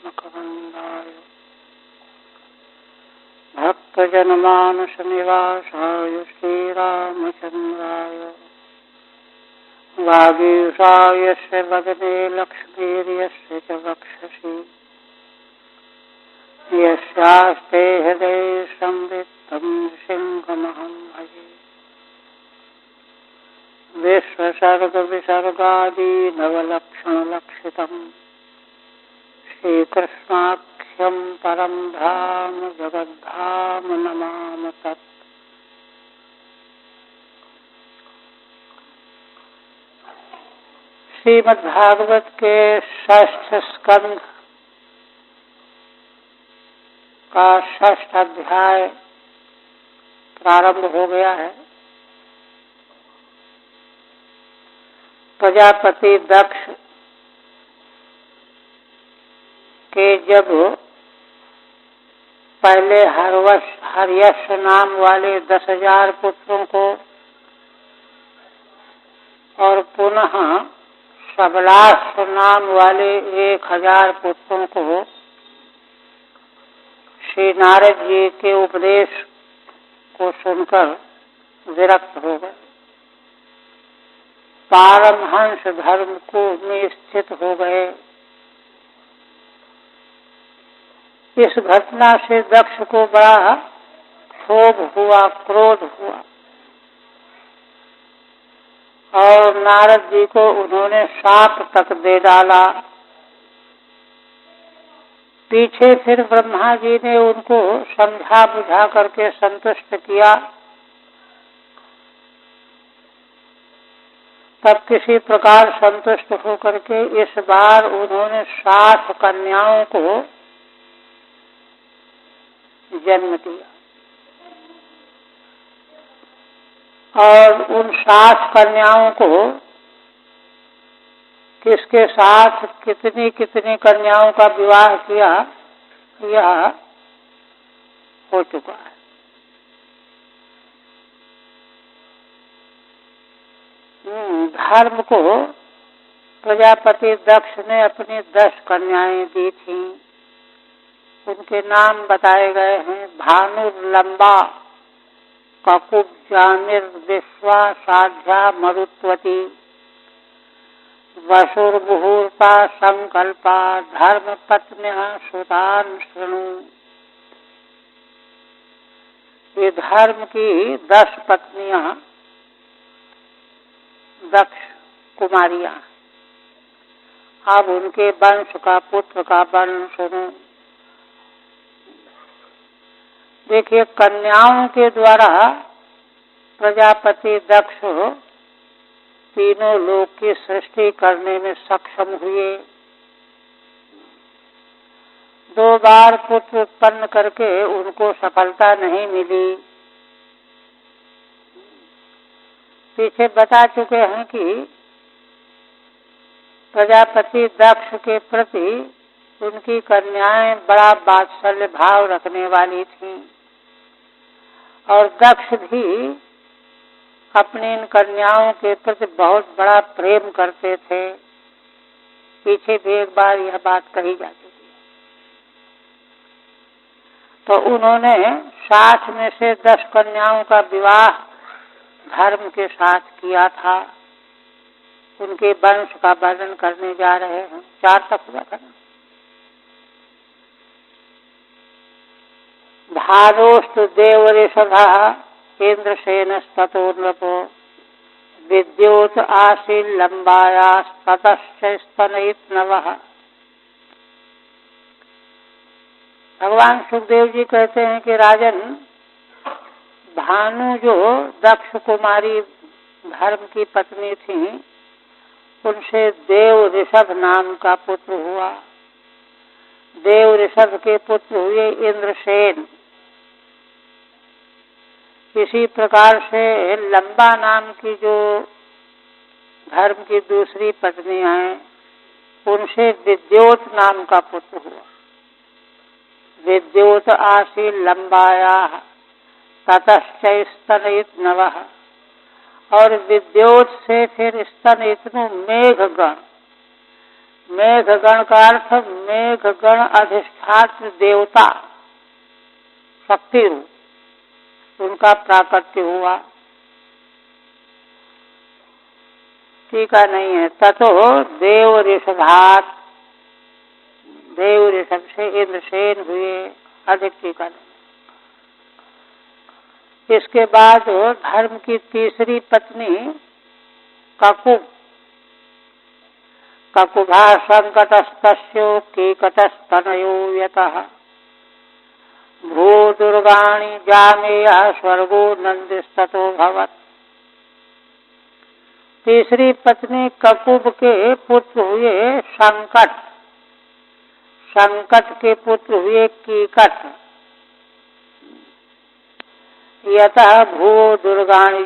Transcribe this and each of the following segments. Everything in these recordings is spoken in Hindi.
मकरन्दाय भक्तजनमानसनिवासाय श्रीरामचन्द्राय वागीशायस्य वदने लक्ष्मीर्यस्य च वक्षसि यस्यास्ते हृदये संवित्तं सिंहमहं भजे। विश्वसर्गविसर्गादीनवलक्षणलक्षितम् श्रीकृष्णाख्यं परं धाम जगद्धाम नमामि तत्। श्रीमद्भागवत के षष्ठ स्कंध का षष्ठ अध्याय प्रारंभ हो गया है। प्रजापति दक्ष के जब पहले हर्यश्व नाम वाले 10,000 पुत्रों को और पुनः सबलाश्व नाम वाले 1,000 पुत्रों को श्री नारद जी के उपदेश को सुनकर विरक्त हो गए, पारमहंस धर्म को में स्थित हो गए। इस घटना से दक्ष को बड़ा क्षोभ हुआ, क्रोध हुआ और नारद जी को उन्होंने शाप तक दे डाला। पीछे फिर ब्रह्मा जी ने उनको समझा बुझा करके संतुष्ट किया। तब किसी प्रकार संतुष्ट होकर के इस बार उन्होंने 60 कन्याओं को जन्म दिया और उन 60 कन्याओं को किसके साथ कितनी कितनी कन्याओं का विवाह किया, यह हो चुका है। धर्म को प्रजापति दक्ष ने अपनी 10 कन्याएं दी थीं। उनके नाम बताए गए हैं भानुर्लंबा, ककुब्जानिर, विश्वा, साध्या, मरुत्वती, वसुर्मुहूर्ता, संकल्पा, धर्मपत्न्यः सुतान् शृणु। ये धर्म की 10 पत्नियां दक्ष कुमारियां। अब उनके वंश का, पुत्र का वर्ण सुनो। देखिए, कन्याओं के द्वारा प्रजापति दक्ष तीनों लोक की सृष्टि करने में सक्षम हुए। 2 बार पुत्र उत्पन्न करके उनको सफलता नहीं मिली। पीछे बता चुके हैं कि प्रजापति दक्ष के प्रति उनकी कन्याएं बड़ा वात्सल्य भाव रखने वाली थीं और दक्ष भी अपनी इन कन्याओं के प्रति बहुत बड़ा प्रेम करते थे। पीछे भी एक बार यह बात कही जा चुकी है। तो उन्होंने 60 में से 10 कन्याओं का विवाह धर्म के साथ किया था। उनके वंश का वर्णन करने जा रहे हैं। 4 तक हुआ था ना। भानोस्तु देवऋषभः इंद्रसेनस्ततो नृपो विद्योत आसीन लंबायास्ततश्च स्तनयित्नवः। भगवान सुखदेव जी कहते हैं कि राजन, भानु जो दक्ष कुमारी धर्म की पत्नी थी, उनसे देव ऋषभ नाम का पुत्र हुआ। देव ऋषभ के पुत्र हुए इंद्रसेन। इसी प्रकार से लंबा नाम की जो धर्म की दूसरी पत्नी है, उनसे विद्योत नाम का पुत्र हुआ। विद्योत आसी लंबायाः ततश्च स्तनयित्नवः। और विद्योत से फिर स्तनयित्नु मेघगण, मेघगण का अर्थ मेघगण अधिष्ठात्र देवता शक्ति रूप उनका प्राकट्य हुआ। टीका नहीं है। ततो देव ऋषभात, देव ऋषभ से इंद्रसेन हुए। अधिक टीका नहीं। इसके बाद धर्म की तीसरी पत्नी ककुब, ककुभा संकटस्तस्यो कीकटस्तनयो यतः भू दुर्गाणि जामेयः स्वर्गो नंदिस्ततो भवत्। तीसरी पत्नी ककुब के पुत्र हुए संकट, संकट के पुत्र हुए कीकट। यतः भू दुर्गाणि,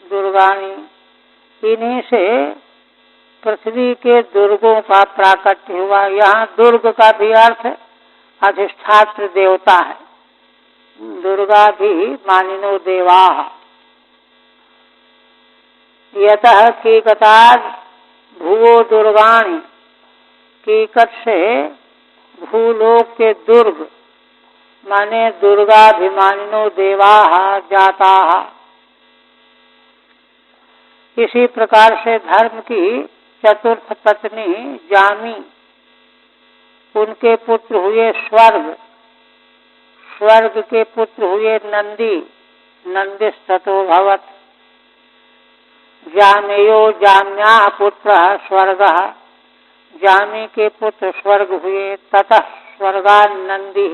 दुर्गाणि इन्हीं से पृथ्वी के दुर्गों का प्राकट्य हुआ। यहाँ दुर्ग का भी अर्थ अधिष्ठात्र देवता है। दुर्गा भी मानिनो देवा। यतः कीकटाद भूवो दुर्गाणि, कीकट से भूलोक के दुर्ग माने दुर्गाभिमानिनो देवाः जाताः। इसी प्रकार से धर्म की चतुर्थ पत्नी जामी, उनके पुत्र हुए स्वर्ग, स्वर्ग के पुत्र हुए नंदी, नंदिस्ततो भवत्। जामेयो जाम्याः पुत्रः स्वर्गः, जामी के पुत्र स्वर्ग हुए। ततः स्वर्गान् नंदी,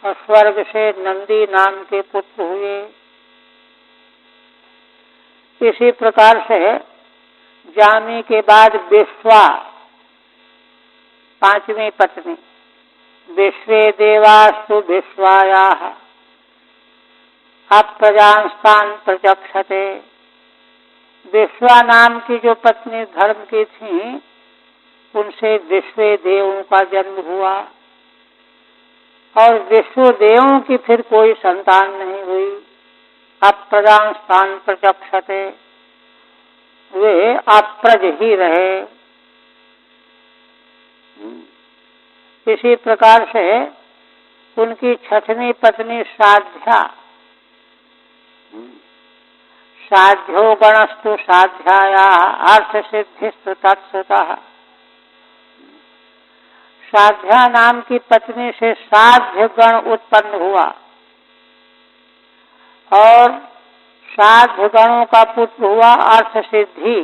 और स्वर्ग से नंदी नाम के पुत्र हुए। इसी प्रकार से जामी के बाद विश्वा, पांचवी पत्नी। विश्वे देवास्तु विश्वायाः अप्रजांस्तान् प्रचक्षते। विश्वा नाम की जो पत्नी धर्म की थी, उनसे विश्वे देवों का जन्म हुआ। और विश्वदेवों की फिर कोई संतान नहीं हुई। अप्रजांस्तान् प्रचक्षते, वे अप्रज ही रहे। इसी प्रकार से उनकी छठवीं पत्नी साध्या, साध्यो गणस्तु साध्यायाः अर्थ सिद्धिस्तु तत्सुतः। साध्या नाम की पत्नी से साध्य गण उत्पन्न हुआ, और साध्य गणों का पुत्र हुआ अर्थ सिद्धि,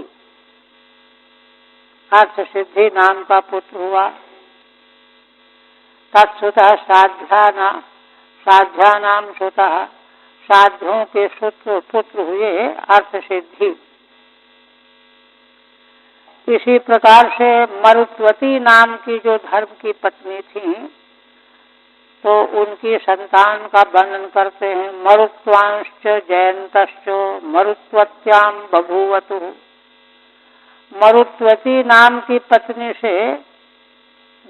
अर्थ सिद्धि नाम का पुत्र हुआ। तत्सुतः साध्या नाम सुतः, साध्यों के पुत्र हुए अर्थ सिद्धि। इसी प्रकार से मरुत्वती नाम की जो धर्म की पत्नी थी, तो उनकी संतान का वर्णन करते हैं। मरुत्वांश्च जयंतश्च मरुत्वत्यां बभूवतु। मरुत्वती नाम की पत्नी से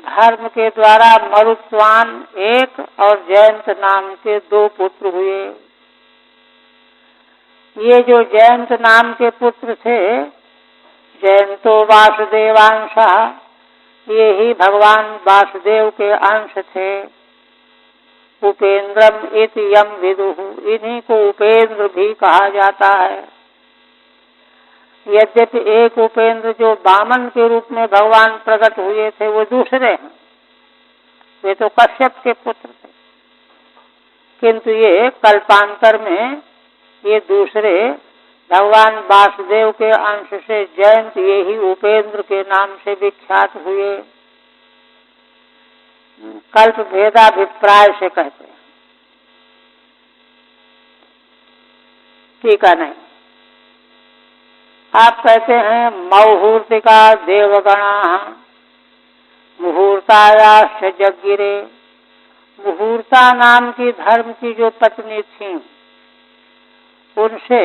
धर्म के द्वारा मरुत्वान एक और जयंत नाम के दो पुत्र हुए। ये जो जयंत नाम के पुत्र थे, जयंतो वासुदेवांशः, ये ही भगवान वासुदेव के अंश थे। उपेंद्रम इति यम विदुः, इन्हीं को उपेंद्र भी कहा जाता है। यद्यपि एक उपेंद्र जो वामन के रूप में भगवान प्रकट हुए थे, वो दूसरे हैं, वे तो कश्यप के पुत्र थे। किंतु ये कल्पांतर में ये दूसरे भगवान वासुदेव के अंश से जयंत, ये ही उपेंद्र के नाम से विख्यात हुए। कल्प भेदाभिप्राय से कहते हैं, टीका नहीं। आप कहते हैं मौहूर्तिका देवगणा मुहूर्तायाश्च जगिरे। मुहूर्ता नाम की धर्म की जो पत्नी थी, उनसे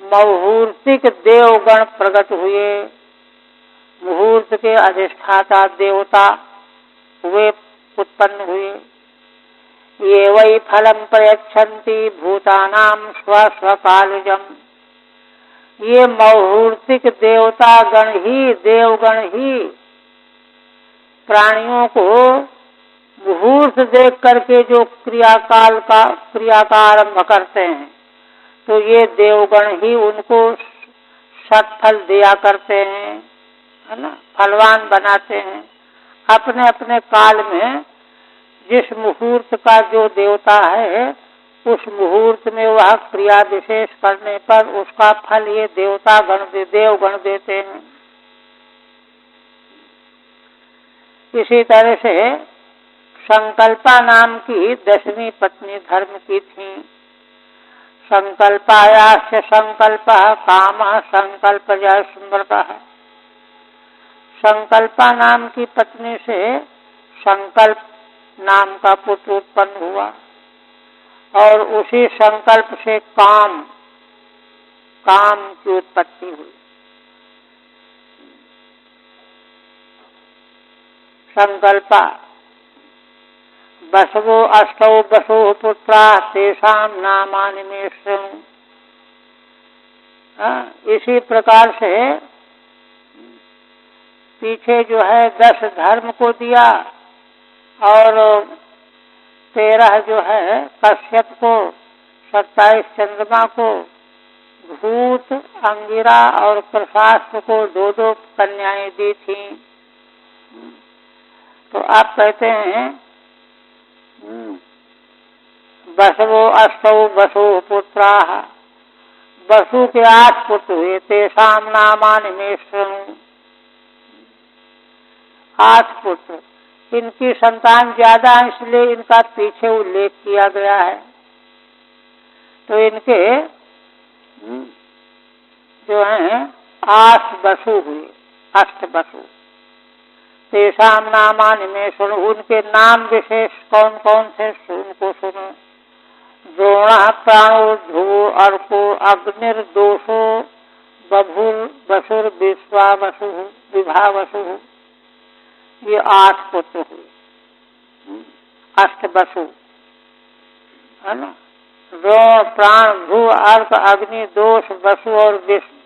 मौहूर्तिक देवगण प्रकट हुए। मुहूर्त के अधिष्ठाता देवता वे उत्पन्न हुए। ये वै फलम प्रयच्छन्ति भूतानां स्वस्वकालजम्। ये मौहूर्तिक देवता गण ही, देवगण ही प्राणियों को मुहूर्त देख करके जो क्रिया का आरंभ करते हैं, तो ये देवगण ही उनको सत्फल दिया करते हैं, है ना, फलवान बनाते हैं। अपने अपने काल में जिस मुहूर्त का जो देवता है, उस मुहूर्त में वह क्रिया विशेष करने पर उसका फल ये देवगण देते हैं। इसी तरह से संकल्पा नाम की 10वीं पत्नी धर्म की थी। संकल्पायास्य संकल्पः कामः संकल्पजः स्मृतः। संकल्पा नाम की पत्नी से संकल्प नाम का पुत्र उत्पन्न हुआ और उसी संकल्प से काम की उत्पत्ति हुई। संकल्पा बसवो अष्टौ बसो पुत्रा तेषां नामानि मे शृणु। इसी प्रकार से पीछे जो है 10 धर्म को दिया और 13 जो है कश्यप को, 27 चंद्रमा को, भूत, अंगिरा और प्रशास्त्र को 2-2 कन्याएं दी थी। तो आप कहते हैं बसवो अष्टौ बसो पुत्राः, बसु के 8 पुत्र हुए, तेषां नामानि मे शृणु। 8 पुत्र, इनकी संतान ज्यादा है इसलिए इनका पीछे उल्लेख किया गया है। तो इनके जो हैं 8 बसु हुए, 8 बसु। तेषां नामानि मे शृणु, उनके नाम विशेष कौन कौन से उनको सुनो। द्रोणः प्राणो ध्रुवो अर्को अग्निर्दोषो बभुर् विश्वावसुः विभावसुः। ये 8 पुत्र हुए, 8 बसु, है ना। द्रोण, प्राण, ध्रुव, अर्क, अग्नि, दोष, वसु और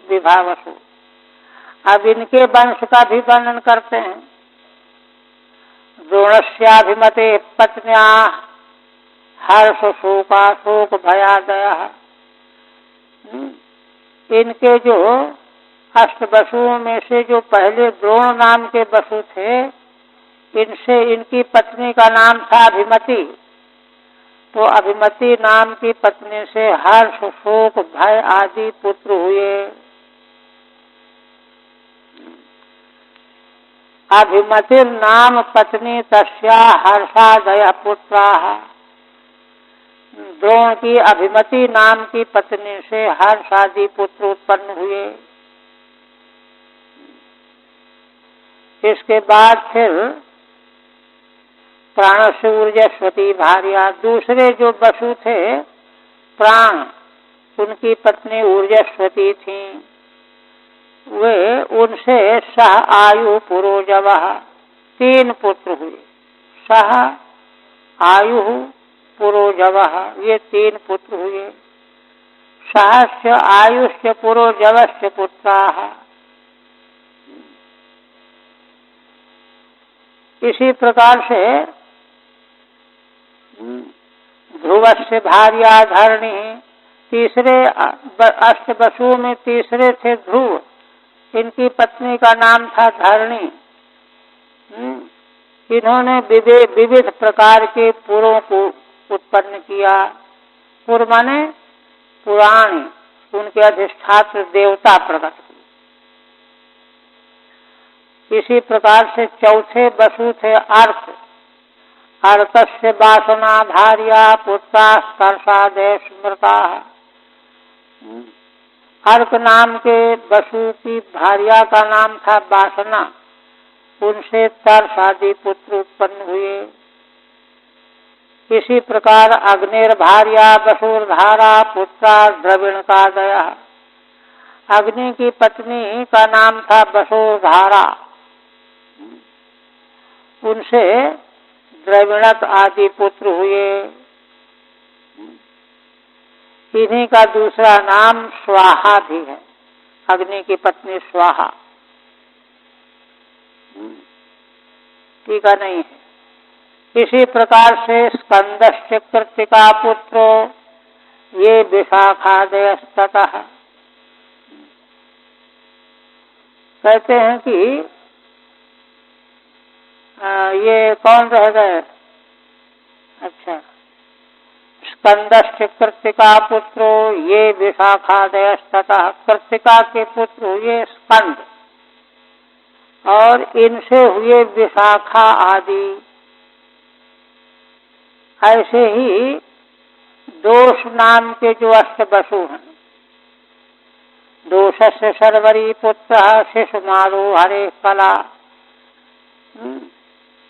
विभावसु। अब इनके वंश का भी वर्णन करते हैं। द्रोणस्याभिमते पत्न्या हर्ष शोक भयादयः। इनके जो 8 बसुओं में से जो पहले द्रोण नाम के बसु थे, इनसे इनकी पत्नी का नाम था अभिमति। तो अभिमति नाम की पत्नी से हर्ष शोक भय आदि पुत्र हुए। अभिमति नाम पत्नी तस्या हर्षादय पुत्राः। द्रोण की अभिमति नाम की पत्नी से हर्ष आदि पुत्र उत्पन्न हुए। इसके बाद फिर प्राणस्य ऊर्जस्वती भार्या, दूसरे जो बसु थे प्राण, उनकी पत्नी ऊर्जस्वती थी। वे उनसे सह आयु पुरोजवः 3 पुत्र हुए। सह आयु पुरोजवः, ये 3 पुत्र हुए। सहस्य आयुष्य पुरोजवस्य पुत्राः। इसी प्रकार से ध्रुवस्य भार्या धरणी, तीसरे 8 बसुओं में तीसरे थे ध्रुव, इनकी पत्नी का नाम था धरणी। इन्होंने विविध प्रकार के पुरों को उत्पन्न किया। पुर माने पुराण, उनके अधिष्ठात्र देवता प्रकट हुए। इसी प्रकार से चौथे बसु थे अर्क। अर्कस्य वासना भार्या पुत्रास्तर्षादय स्मृताः। अर्क नाम के बसु की भार्या का नाम था वासना, उनसे तर्ष आदि पुत्र उत्पन्न हुए। इसी प्रकार अग्निर्भार्या वसुर्धारा पुत्रा द्रविणकादयः। अग्नि की पत्नी का नाम था वसुर्धारा, उनसे द्रविणक आदि पुत्र हुए। इन्हीं का दूसरा नाम स्वाहा भी है, अग्नि की पत्नी स्वाहा। टीका नहीं है। इसी प्रकार से स्कंदश्च कृत्तिका पुत्रो ये विशाखादयस्ततः, कहते हैं कि ये कौन रह गए? अच्छा, स्कंदश्च कृत्तिका पुत्रो ये विशाखादयस्ततः, कृत्तिका के पुत्र हुए स्कंद और इनसे हुए विशाखा आदि। ऐसे ही दोष नाम के जो अष्टवसु हैं, दोषस्य शर्वरी पुत्र शिशुमारो हरे कला,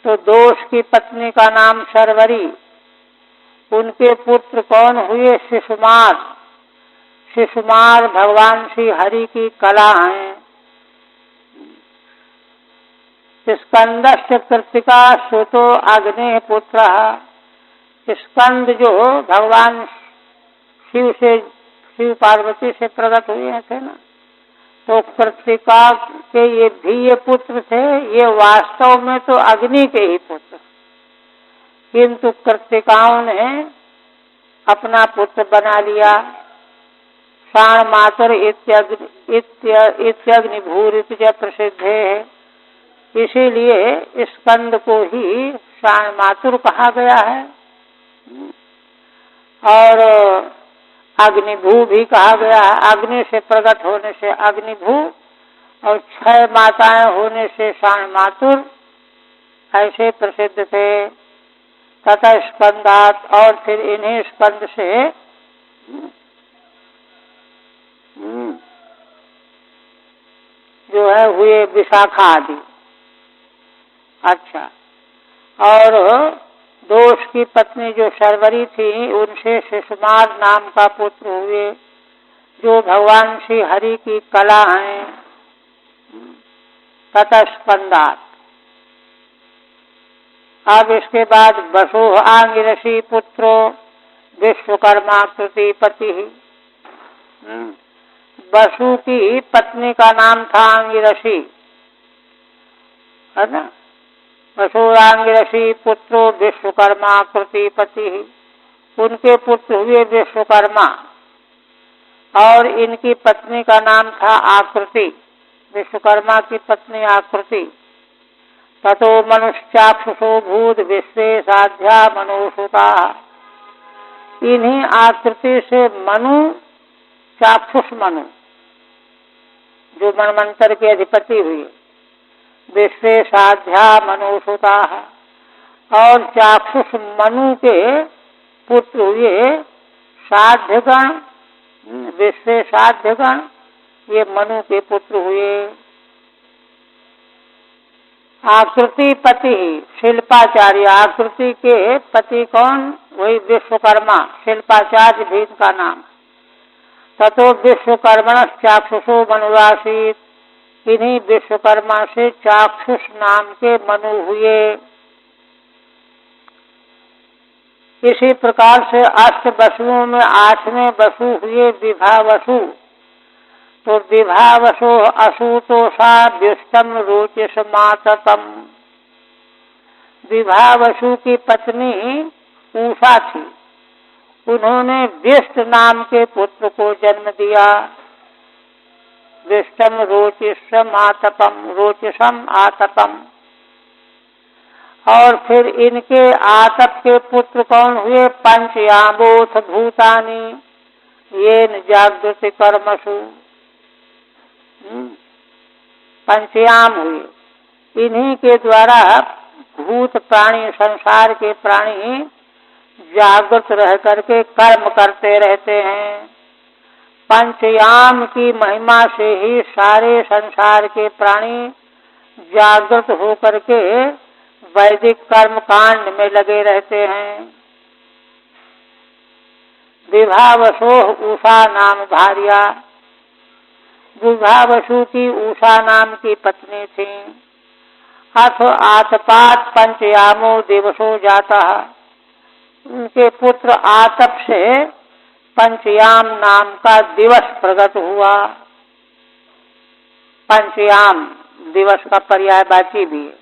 तो दोष की पत्नी का नाम शर्वरी, उनके पुत्र कौन हुए? शिशुमार। शिशुमार भगवान श्री हरि की कला हैं। स्कंदश्च कृत्तिका सुतो अग्नि पुत्र, स्कंद जो भगवान शिव से, शिव पार्वती से प्रकट हुए थे ना, तो कृत्तिका के ये पुत्र थे। ये वास्तव में तो अग्नि के ही पुत्र, किंतु कृत्तिकाओं ने अपना पुत्र बना लिया। शाण मातर इत्यग्निभूरित प्रसिद्ध है, इसीलिए स्कंद को ही शाण मातुर कहा गया है। और अग्निभू भी कहा गया है, अग्नि से प्रकट होने से अग्निभू, और 6 माताएं होने से शाण मातुर, ऐसे प्रसिद्ध थे। तथा स्कंदात, और फिर इन्हीं स्कंद से जो है हुए विशाखा आदि। अच्छा, और दोष की पत्नी जो शर्वरी थी, उनसे शिशुमार नाम का पुत्र हुए, जो भगवान श्री हरि की कला हैं। तथा स्कंदात। अब इसके बाद वसु आंगिरसी पुत्रो विश्वकर्मा कृतिपति। वसु की पत्नी का नाम था आंगिरसी, है ना। वसुरांगिरसी पुत्रो विश्वकर्मा कृतिपति, उनके पुत्र हुए विश्वकर्मा, और इनकी पत्नी का नाम था आकृति। विश्वकर्मा की पत्नी आकृति। ततो मनुष्चाक्षुषो भूत विश्वे साध्या मनोसुता, इन्हीं आकृति से मनु, चाक्षुष मनु, जो मनमंत्र के अधिपति हुए, विश्वे साध्या मनोसुता, और चाक्षुष मनु के पुत्र हुए साध्यगण। विश्वे साध्यगण, ये मनु के पुत्र हुए। आकृति पति शिल्पाचार्य, आकृति के पति कौन? वही विश्वकर्मा, शिल्पाचार्य भी इनका नाम। ततो विश्वकर्मण चाक्षुषो मनुरासीत, इन्हीं विश्वकर्मा से चाक्षुष नाम के मनु हुए। इसी प्रकार से अष्ट वसुओं में 8वें वसु हुए विभावसु। तो विभावसो असुतोषा व्युष्टम रोचिष माततम। विभावसु की पत्नी उषा थी, उन्होंने व्युष्ट नाम के पुत्र को जन्म दिया। व्युष्टम रोचिषम आतपम, रोचिषम आतपम। और फिर इनके आतप के पुत्र कौन हुए? पंचयामोथ भूतानि येन जागृति कर्मसु। पंचयाम हुए, इन्हीं के द्वारा भूत प्राणी, संसार के प्राणी जागृत रह करके कर्म करते रहते हैं। पंचयाम की महिमा से ही सारे संसार के प्राणी जागृत होकर के वैदिक कर्म कांड में लगे रहते हैं। विभावसो उषा नाम भार्या, विभावसु की उषा नाम की पत्नी थी। अथ आतपात पंचयामो दिवसो जाता, उनके पुत्र आतप से पंचयाम नाम का दिवस प्रकट हुआ। पंचयाम दिवस का पर्यायवाची भी है।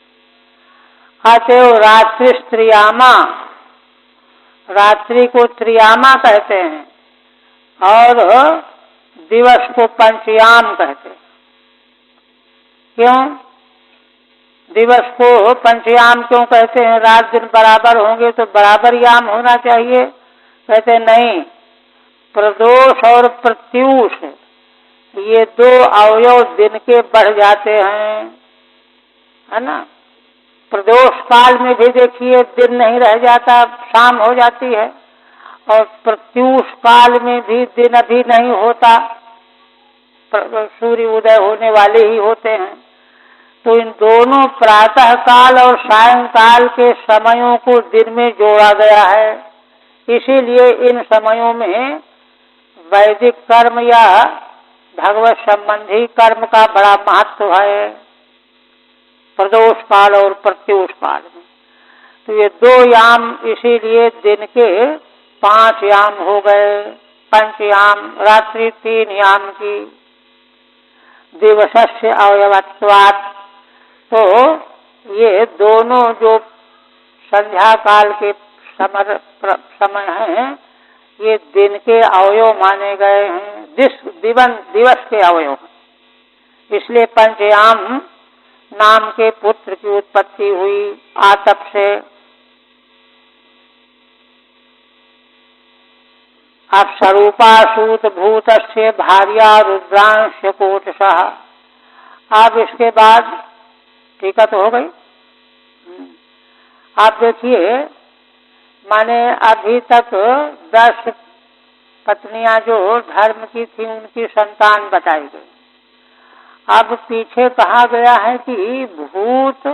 अतएव रात्रि त्रियामा, रात्रि को त्रियामा कहते हैं और दिवस को पंचयाम कहते हैं। क्यों दिवस को पंचयाम क्यों कहते हैं? रात दिन बराबर होंगे तो बराबर याम होना चाहिए। कहते नहीं, प्रदोष और प्रत्यूष ये दो अवयव दिन के बढ़ जाते हैं, है ना। प्रदोष काल में भी देखिए दिन नहीं रह जाता, शाम हो जाती है, और प्रत्यूष काल में भी दिन अभी नहीं होता, सूर्य उदय होने वाले ही होते हैं। तो इन दोनों प्रातः काल और सायंकाल के समयों को दिन में जोड़ा गया है। इसीलिए इन समयों में वैदिक कर्म या भगवत संबंधी कर्म का बड़ा महत्व है, प्रदोष काल और प्रत्यूष काल में। तो ये दो याम इसीलिए दिन के 5 याम हो गए, पंचयाम, रात्रि 3 याम की, दिवसस्य अवयवत्वात्। तो ये दोनों जो संध्या काल के समय हैं, ये दिन के अवयव माने गए हैं, दिवस के अवयव। इसलिए पंचयाम नाम के पुत्र की उत्पत्ति हुई आतप से। अब स्वरूपासूत भूतस्य भार्या रुद्रांश कोटशः। अब इसके बाद टीका तो हो गई। आप देखिए, माने अभी तक 10 पत्नियां जो धर्म की थी उनकी संतान बताई गई। अब पीछे कहा गया है कि भूत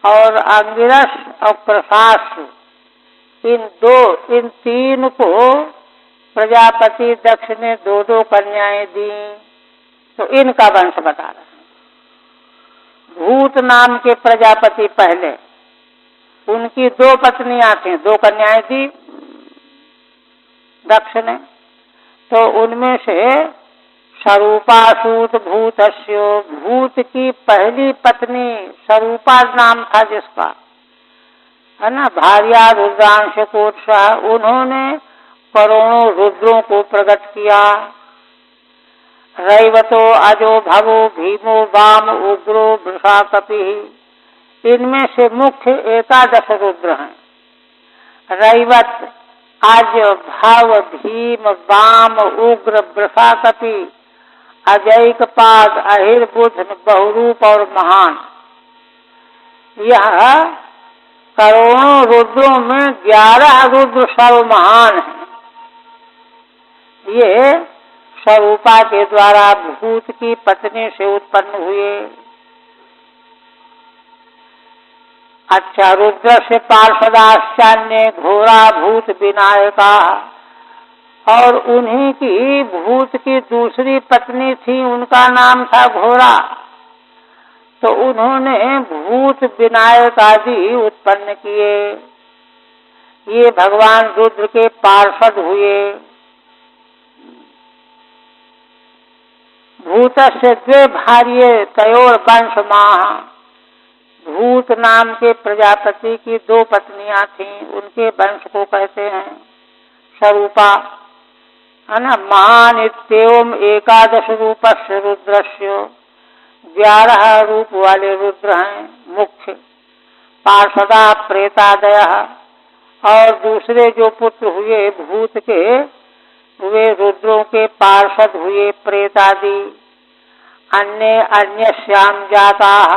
और अंगिरस और प्रशास, इन 3 को प्रजापति दक्ष ने 2-2 कन्याएं दी। तो इनका वंश बता रहे हैं। भूत नाम के प्रजापति पहले, उनकी 2 पत्नियां थीं, 2 कन्याएं दी दक्ष ने। तो उनमें से स्वरूपासूत भूतस्य, भूत की पहली पत्नी स्वरूपा नाम था जिसका, है ना, भार्या रुद्रांश कोटशः, उन्होंने करोड़ों रुद्रों को प्रकट किया। रैवतो अजो भवो भीमो वाम उग्रो वृषा कपिः। इनमें से मुख्य 11 रुद्र हैं। रैवत, अज, भव, भीम, वाम, उग्र, वृषा कपि, अजैकपाद, अहिर्बुध, बहुरूप और महान। यह करोड़ों रुद्रों में 11 रुद्र सर्वमहान हैं। ये स्वरूपा के द्वारा भूत की पत्नी से उत्पन्न हुए। अच्छा, रुद्र से पार्षदाश्चान्य घोरा भूत विनायका, और उन्हीं की भूत की दूसरी पत्नी थी, उनका नाम था घोरा। तो उन्होंने भूत विनायक आदि उत्पन्न किए। ये भगवान रुद्र के पार्षद हुए। भूतस्य 2 भार्ये तयोर वंश माह। भूत नाम के प्रजापति की 2 पत्नियां थीं, उनके वंश को कहते हैं स्वरूपा, है ना। महान इत्येवं 11 रूपस्य रुद्रस्य, 11 रूप वाले रुद्र हैं मुख्य। पार्षदा प्रेतादयः, और दूसरे जो पुत्र हुए भूत के, वे रुद्रों के पार्षद हुए प्रेतादि। अन्यस्याम जाताः,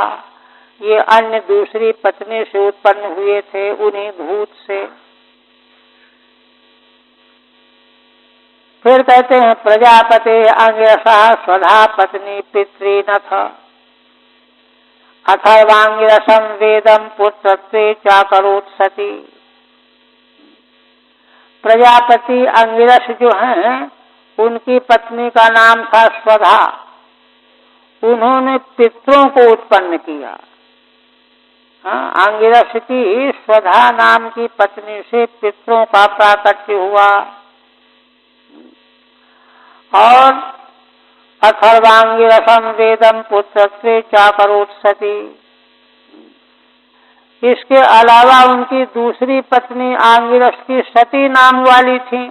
ये अन्य दूसरी पत्नी से उत्पन्न हुए थे उन्हीं भूत से। फिर कहते हैं प्रजापते अंगिरसः स्वधा पत्नी पितृनथ, अथर्वांगिरसं वेदं पुत्रत्वे चाकरोत् सती। प्रजापति अंगिरस जो हैं, उनकी पत्नी का नाम था स्वधा। उन्होंने पितरों को उत्पन्न किया। अंगिरस की स्वधा नाम की पत्नी से पितरों का प्राकट्य हुआ। और अथर्वांगिरसं वेदं पुत्रत्वे चाकरोत् सती, इसके अलावा उनकी दूसरी पत्नी आंगिरस की सती नाम वाली थी।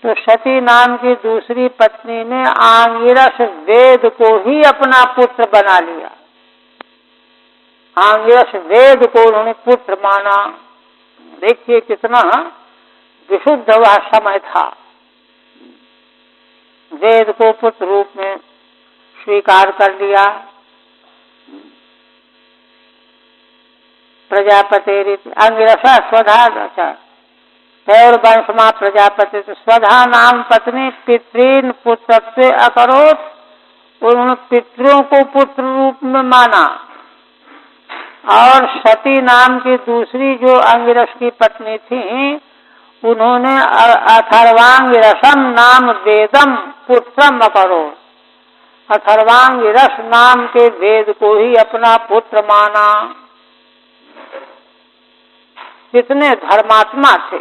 तो सती नाम की दूसरी पत्नी ने आंगिरस वेद को ही अपना पुत्र बना लिया। आंगिरस वेद को उन्होंने पुत्र माना। देखिए कितना विशुद्ध वह समय था। वेद को पुत्र रूप में स्वीकार कर लिया। प्रजापति रीति अंगिरसा स्वधा और वंशमा प्रजापति स्वधा नाम पत्नी पितृन पुत्रत्व अकरोत। उन्होंने पितरों को पुत्र रूप में माना। और सती नाम की दूसरी जो अंगिरस की पत्नी थी, उन्होंने अथर्वांगिरसम नाम वेदम पुत्रम अकरोत। अथर्वांगिरस नाम के वेद को ही अपना पुत्र माना। कितने धर्मात्मा थे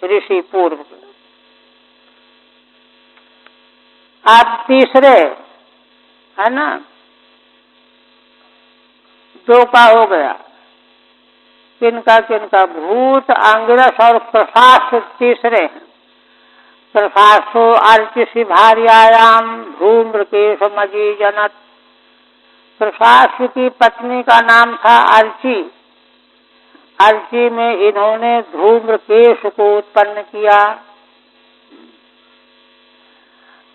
ऋषि पूर्व के। अब तीसरे है ना, दो का हो गया। किनका किनका? भूत, अंगिरस और प्रशास तीसरे हैं। प्रशासो अर्चिषि भार्यायाम धूम्रकेश मजी जनत। प्रशास की पत्नी का नाम था अर्ची। अर्ची में इन्होंने धूम्रकेश को उत्पन्न किया।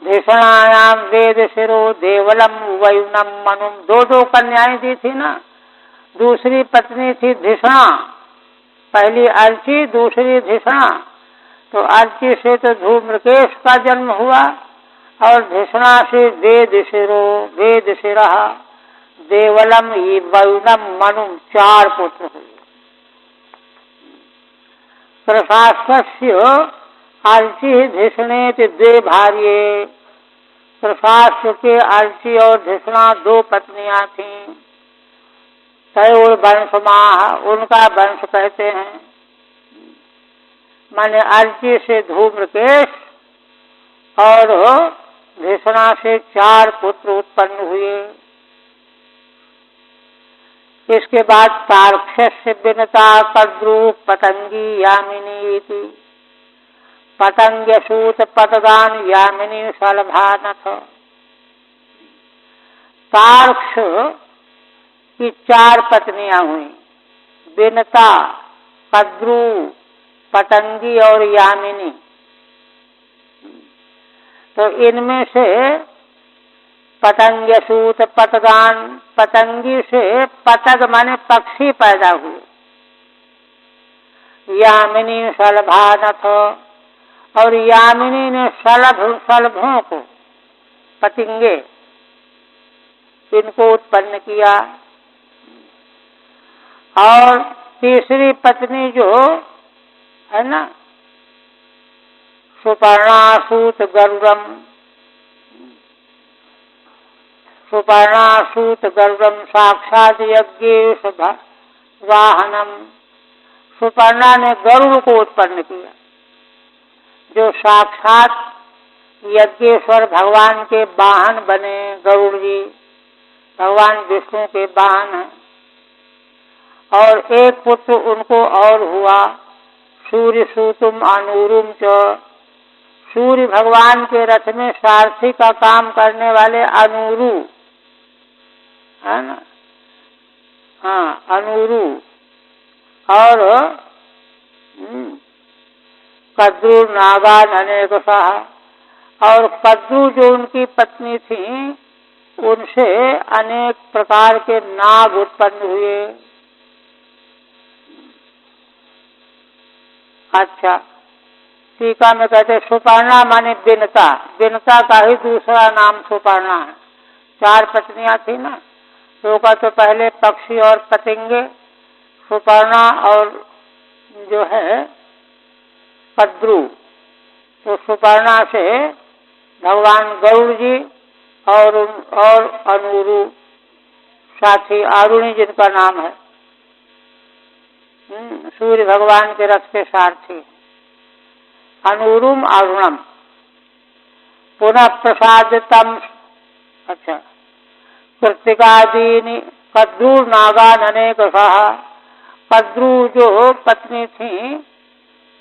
धिषणायाम वेद शिरो देवलम वयुनम मनुम। दो कन्याएं दी थी ना। दूसरी पत्नी थी धिषणा, पहली अर्ची, दूसरी धिषणा। तो अर्ची से तो धूम्रकेश का जन्म हुआ और धिषणा से वेद शिरो, वेद शिरा, देवलम, वयुनम, मनुम, 4 पुत्र हुए। प्रशास्य अर्ची धिषणेति 2 भार्ये। प्रशास्य के अर्ची और धिषणा 2 पत्नियां थीं। तयोर वंशमाह, उनका वंश कहते हैं। माने अर्ची से धूम्रकेश और धिषणा से 4 पुत्र उत्पन्न हुए। इसके बाद तार्क्ष्य विनता कद्रु पतंगी यामिनी थी। पतंग्यसूत पतदान यामिनी शलभानथ। तार्क्ष की 4 पत्नियां हुई, विनता, कद्रु, पतंगी और यामिनी। तो इनमें से पतंग्यसूत पतदान, पतंगी से पतंग माने पक्षी पैदा हुए। यामिनी शलभानथ, और यामिनी ने शलभों को, पतंगे, इनको उत्पन्न किया। और तीसरी पत्नी जो है ना, सुपर्णासूत गरुड़म। सुपर्णासूत गरुड़म साक्षात यज्ञेश वाहनम। सुपर्णा ने गरुड़ को उत्पन्न किया, जो साक्षात यज्ञेश्वर भगवान के वाहन बने। गरुड़ जी भगवान विष्णु के वाहन हैं। और एक पुत्र उनको और हुआ, सूर्य सूतुम अनुरुम च। सूर्य भगवान के रथ में सारथी का काम करने वाले अनुरु है ना, हाँ अनुरु। और कद्रु नागा अनेक सहा। और कद्रु जो उनकी पत्नी थी, उनसे अनेक प्रकार के नाग उत्पन्न हुए। अच्छा, टीका में कहते सुपर्णा माने विनता। विनता का ही दूसरा नाम सुपर्णा है। 4 पत्नियां थी ना, तो का तो पहले पक्षी और पतंगे, सुपर्णा और जो है कद्रु। तो सुपर्णा से भगवान गरुड़ जी और अनुरु, साथी आरुणी जिनका नाम है, सूर्य भगवान के रथ के सारथी अनुरुम अरुणम। पुनः प्रसादितम। अच्छा, कृतिकादीनि कद्रूर नागान अनेक सहा। पद्रु जो पत्नी थी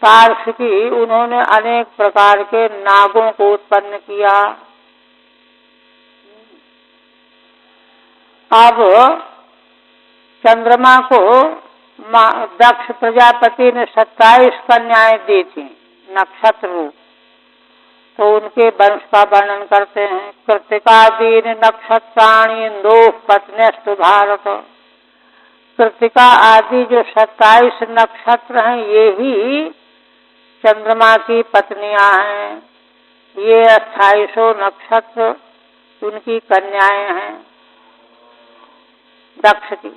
तार्क्ष की, उन्होंने अनेक प्रकार के नागों को उत्पन्न किया। अब चंद्रमा को दक्ष प्रजापति ने 27 कन्याएं दी थी नक्षत्र रूप, तो उनके वंश का वर्णन करते हैं। कृतिकादीन नक्षत्राणि इंदो पत्न्यस्तु भारत। कृतिका आदि जो 27 नक्षत्र हैं, ये ही चंद्रमा की पत्नियां हैं। ये 2800 नक्षत्र उनकी कन्याएं हैं दक्ष की।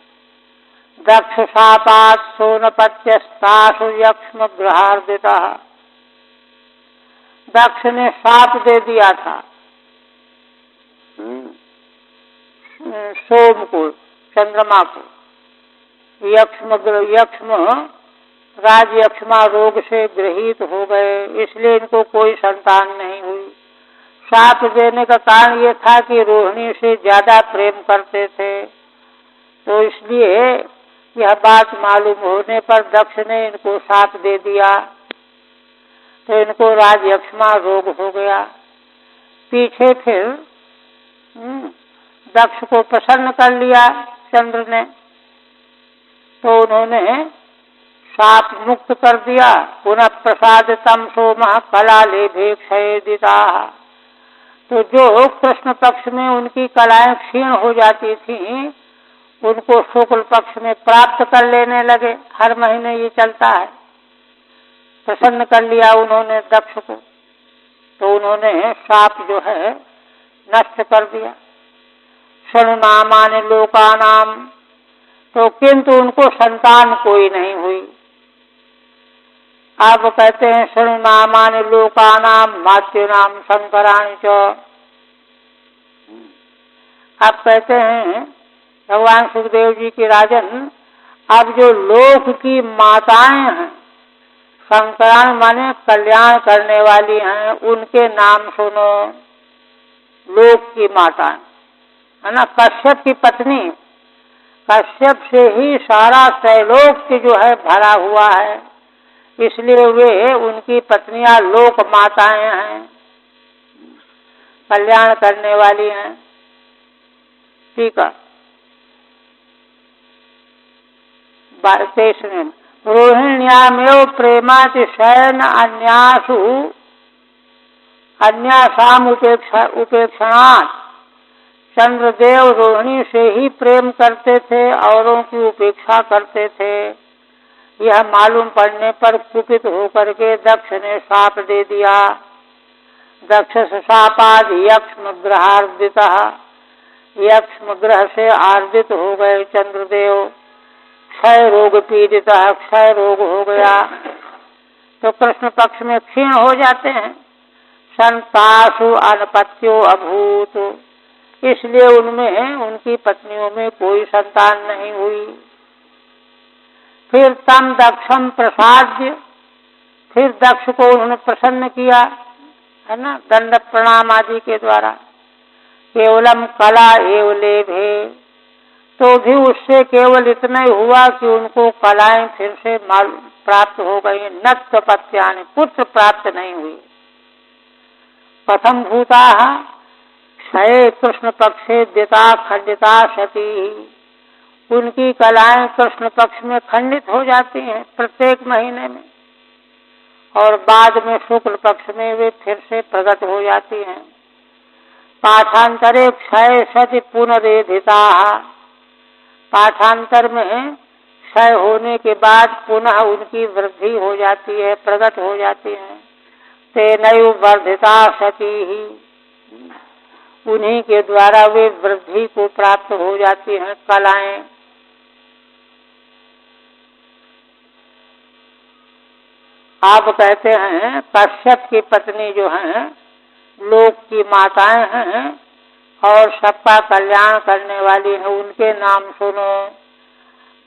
दक्ष शापात सोनपत्यस्तासु यक्ष्म गृहार्दिता। दक्ष ने शाप दे दिया था सोम को, चंद्रमा को। यक्ष्म राज यक्ष्मा रोग से ग्रहित हो गए, इसलिए इनको कोई संतान नहीं हुई। शाप देने का कारण ये था कि रोहिणी से ज्यादा प्रेम करते थे, तो इसलिए यह बात मालूम होने पर दक्ष ने इनको शाप दे दिया, तो इनको राज यक्ष्मा रोग हो गया। पीछे फिर दक्ष को प्रसन्न कर लिया चंद्र ने, तो उन्होंने शाप मुक्त कर दिया। पुनः प्रसादितम सोमः कला लेभे क्षयदिता। तो जो कृष्ण पक्ष में उनकी कलाएं क्षीण हो जाती थी, उनको शुक्ल पक्ष में प्राप्त कर लेने लगे। हर महीने ये चलता है। प्रसन्न कर लिया उन्होंने दक्ष को, तो उन्होंने शाप जो है नष्ट कर दिया। शनु नामानि लोकानाम, तो किंतु उनको संतान कोई नहीं हुई। आप कहते हैं शनु नामानि लोकानाम मात्युनाम शंकराणि च। आप कहते हैं भगवान सुखदेव जी की राजन, अब जो लोक की माताएं हैं, शंकराण माने कल्याण करने वाली हैं, उनके नाम सुनो। लोक की माताएं है ना, कश्यप की पत्नी, कश्यप से ही सारा त्रैलोक की जो है भरा हुआ है, इसलिए वे उनकी पत्नियां लोक माताएं हैं, कल्याण करने वाली हैं। ठीक है। 23 में रोहिण्यामेव प्रेमातिशयन अन्यासु अन्यासाम उपेक्षणात्। चंद्रदेव रोहिणी से ही प्रेम करते थे, औरों की उपेक्षा करते थे। यह मालूम पड़ने पर कुपित होकर के दक्ष ने शाप दे दिया। दक्ष शापाद यक्ष्म ग्रहार्दिता। यक्ष्म ग्रह से आर्दित हो गए चंद्रदेव। क्षय रोग पीड़ित, क्षय रोग हो गया, तो कृष्ण पक्ष में क्षीण हो जाते हैं। संतासु अनपत्यो अभूत, इसलिए उनमें उनकी पत्नियों में कोई संतान नहीं हुई। फिर तम दक्षम प्रसाद्य, फिर दक्ष को उन्होंने प्रसन्न किया, है ना, दंड प्रणाम आदि के द्वारा। केवलम कला एव लेभे, तो भी उससे केवल इतना ही हुआ कि उनको कलाएं फिर से प्राप्त हो गई। नत्व पत्यानि, पुत्र प्राप्त नहीं हुई। प्रथम भूता क्षय कृष्ण पक्षे दिता खंडिता सती। उनकी कलाएं कृष्ण पक्ष में खंडित हो जाती हैं प्रत्येक महीने में, और बाद में शुक्ल पक्ष में वे फिर से प्रकट हो जाती हैं। पाठांतरे क्षय सति पुनरेधिता। पाठांतर में क्षय होने के बाद पुनः उनकी वृद्धि हो जाती है, प्रकट हो जाती है। तेनैव वर्धिता सती ही, उन्हीं के द्वारा वे वृद्धि को प्राप्त हो जाती हैं कलाएं। आप कहते हैं कश्यप की पत्नी जो हैं लोक की माताएं हैं और सबका कल्याण करने वाली है, उनके नाम सुनो।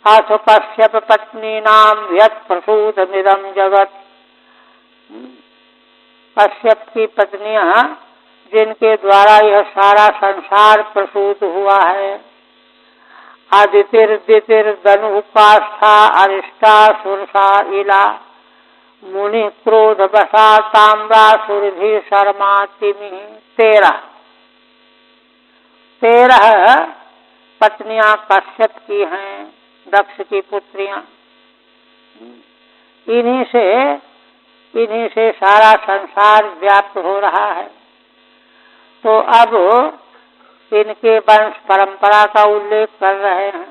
अथ कश्यप पत्नी नाम यत् प्रसूत मिदम जगत। कश्यप की पत्नियां जिनके द्वारा यह सारा संसार प्रसूत हुआ है। आदितिर्दितिर्दनु काष्ठा अरिष्टा सुरसा इला मुनि क्रोध बसा ताम्रा सुरभि शर्मा तिमि। 13 पत्नियां कश्यप की हैं, दक्ष की पुत्रियां। इन्हीं से सारा संसार व्याप्त हो रहा है। तो अब इनके वंश परंपरा का उल्लेख कर रहे हैं।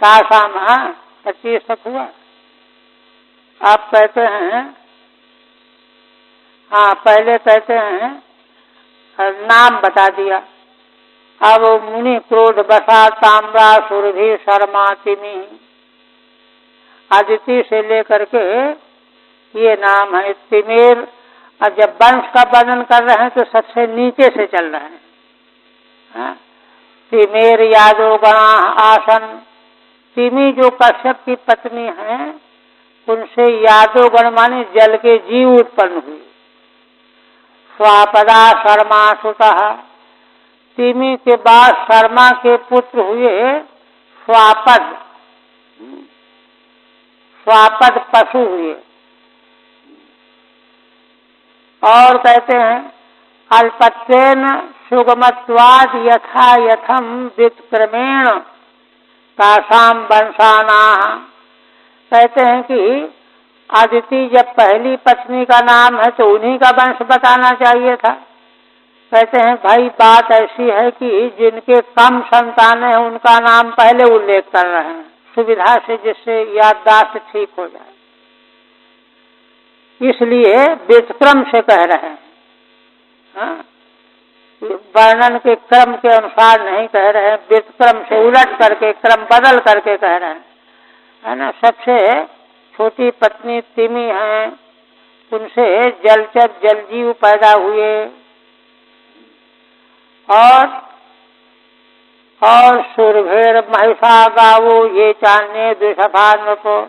तासाम 25 तक हुआ। आप कहते हैं, हाँ पहले कहते हैं नाम बता दिया। अब मुनि क्रोध बसा ताम्रा सुरभि शर्मा तिमि, आदिति से लेकर के ये नाम है। तिमिर, जब वंश का वर्णन कर रहे हैं तो सबसे नीचे से चल रहे हैं। हाँ? तिमिर यादव गणा आसन। तिमि जो कश्यप की पत्नी है, उनसे यादव गण माने जल के जीव उत्पन्न हुए। स्वापदा शर्मा सुतः। तिमि के बाद शर्मा के पुत्र हुए स्वापद। स्वापद पशु हुए। और कहते हैं अल्पत्वेन सुगमत्वाद यथा यथम विक्रमेण तासाम वंशानाः। कहते हैं कि आदिति जब पहली पत्नी का नाम है तो उन्हीं का वंश बताना चाहिए था। कहते हैं भाई बात ऐसी है कि जिनके कम संतान है उनका नाम पहले उल्लेख कर रहे हैं, सुविधा से, जिससे याददाश्त ठीक हो जाए। इसलिए व्युत्क्रम से कह रहे हैं। हाँ? वर्णन के क्रम के अनुसार नहीं कह रहे हैं, व्युत्क्रम से उलट करके, क्रम बदल करके कह रहे हैं, है ना। सबसे छोटी पत्नी तिमि है, उनसे जलचर जलजीव पैदा हुए। और सुरभेर महिषा गावो ये चान्य द्विषभा नृपो।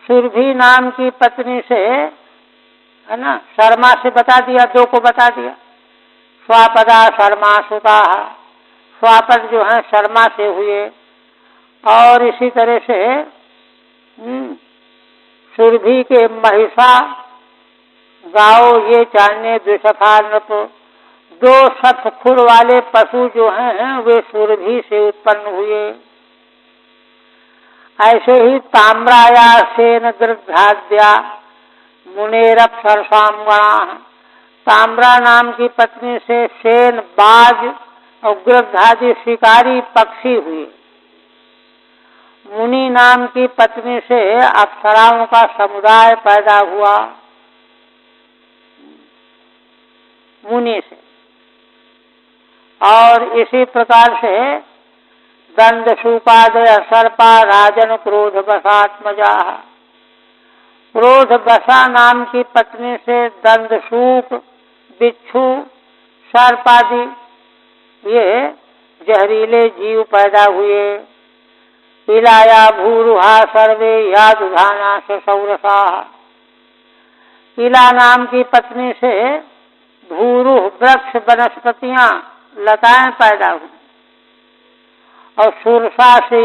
सुरभि नाम की पत्नी से, है ना, शर्मा से बता दिया, 2 को बता दिया। स्वापदा शर्मा सुता। स्वापद जो है शर्मा से हुए। और इसी तरह से सुरभि के महिषा गाओ ये चान्य द्विषभा नृपो। 2 सठ खुर वाले पशु जो हैं वे सुरभि से उत्पन्न हुए। ऐसे ही ताम्राया सेन गृद्धाद्या मुनेरप्सरसाम गणा। ताम्रा नाम की पत्नी से सेन, बाज और गृद्धादि शिकारी पक्षी हुए। मुनि नाम की पत्नी से अप्सराओं का समुदाय पैदा हुआ, मुनि से। और इसी प्रकार से दंड शूकादय सर्पा राजन क्रोध बसात्मजा। क्रोध बसा नाम की पत्नी से दंड शूक, बिच्छू, सर्पादि ये जहरीले जीव पैदा हुए। इलाया भूरुहा सर्वे यादुधाना सौरसा। इला नाम की पत्नी से भूरुह वृक्ष वनस्पतियां लताएं पैदा हुई। और सुरसा से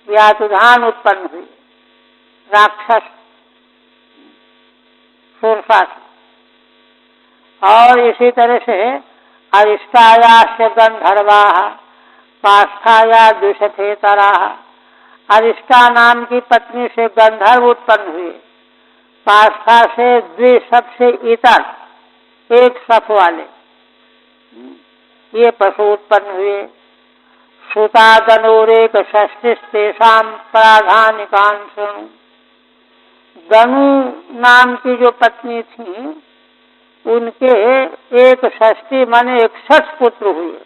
यादुधान उत्पन्न हुई, राक्षस सुरसा से। और इसी तरह से अरिष्टाया से गंधर्वा काष्ठाया द्विषथेतरा। अरिष्टा नाम की पत्नी से गंधर्व उत्पन्न हुए। काष्ठा से द्विशप से इतर, 1 सफ वाले ये पशु उत्पन्न हुए। सुता दनोरेक षष्टिस्तेषाम प्राधानिकांशनु। दनु नाम की जो पत्नी थी उनके 1 षष्टि माने 61 पुत्र हुए।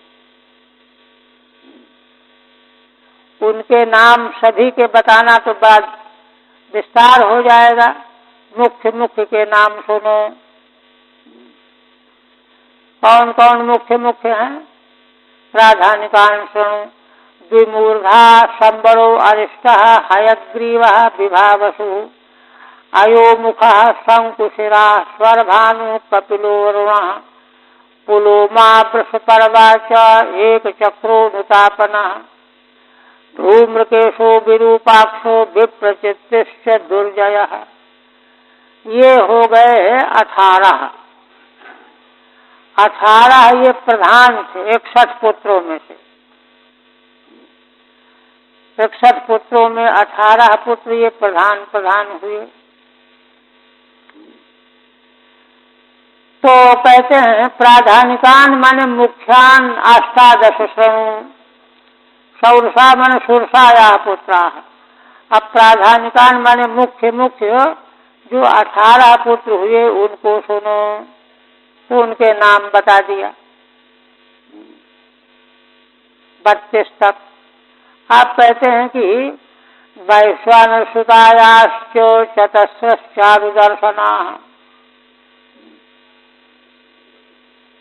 उनके नाम सभी के बताना तो बाद विस्तार हो जाएगा। मुख्य मुख्य के नाम सुनो। कौन कौन मुख्य मुख्य हैं? प्राधानिकांशनु द्विमूर्धा संबरो अरिष्ट हयग्रीव विभावसु अयो मुखः शंकुशिरा स्वरभानु कपिलो वरुणः पुलोमा वृषपर्वा च एक चक्रोनुतापनः धूम्रकेशो विरूपाक्षो विप्रचित्तिश्च दुर्जयः। ये हो गए 18। 18 ये प्रधान थे 61 पुत्रों में से। 61 पुत्रों में 18 पुत्र ये प्रधान हुए। तो कहते हैं प्राधानिकान माने मुख्यान अष्टादश श्रणु सौरसा माने सुरसाया पुत्रा। अब प्राधानिकान माने मुख्य जो 18 पुत्र हुए उनको सुनो, तो उनके नाम बता दिया 32 तक। आप कहते हैं कि वैश्वानर सुतायाश्च चतस्रश्चारुदर्शना।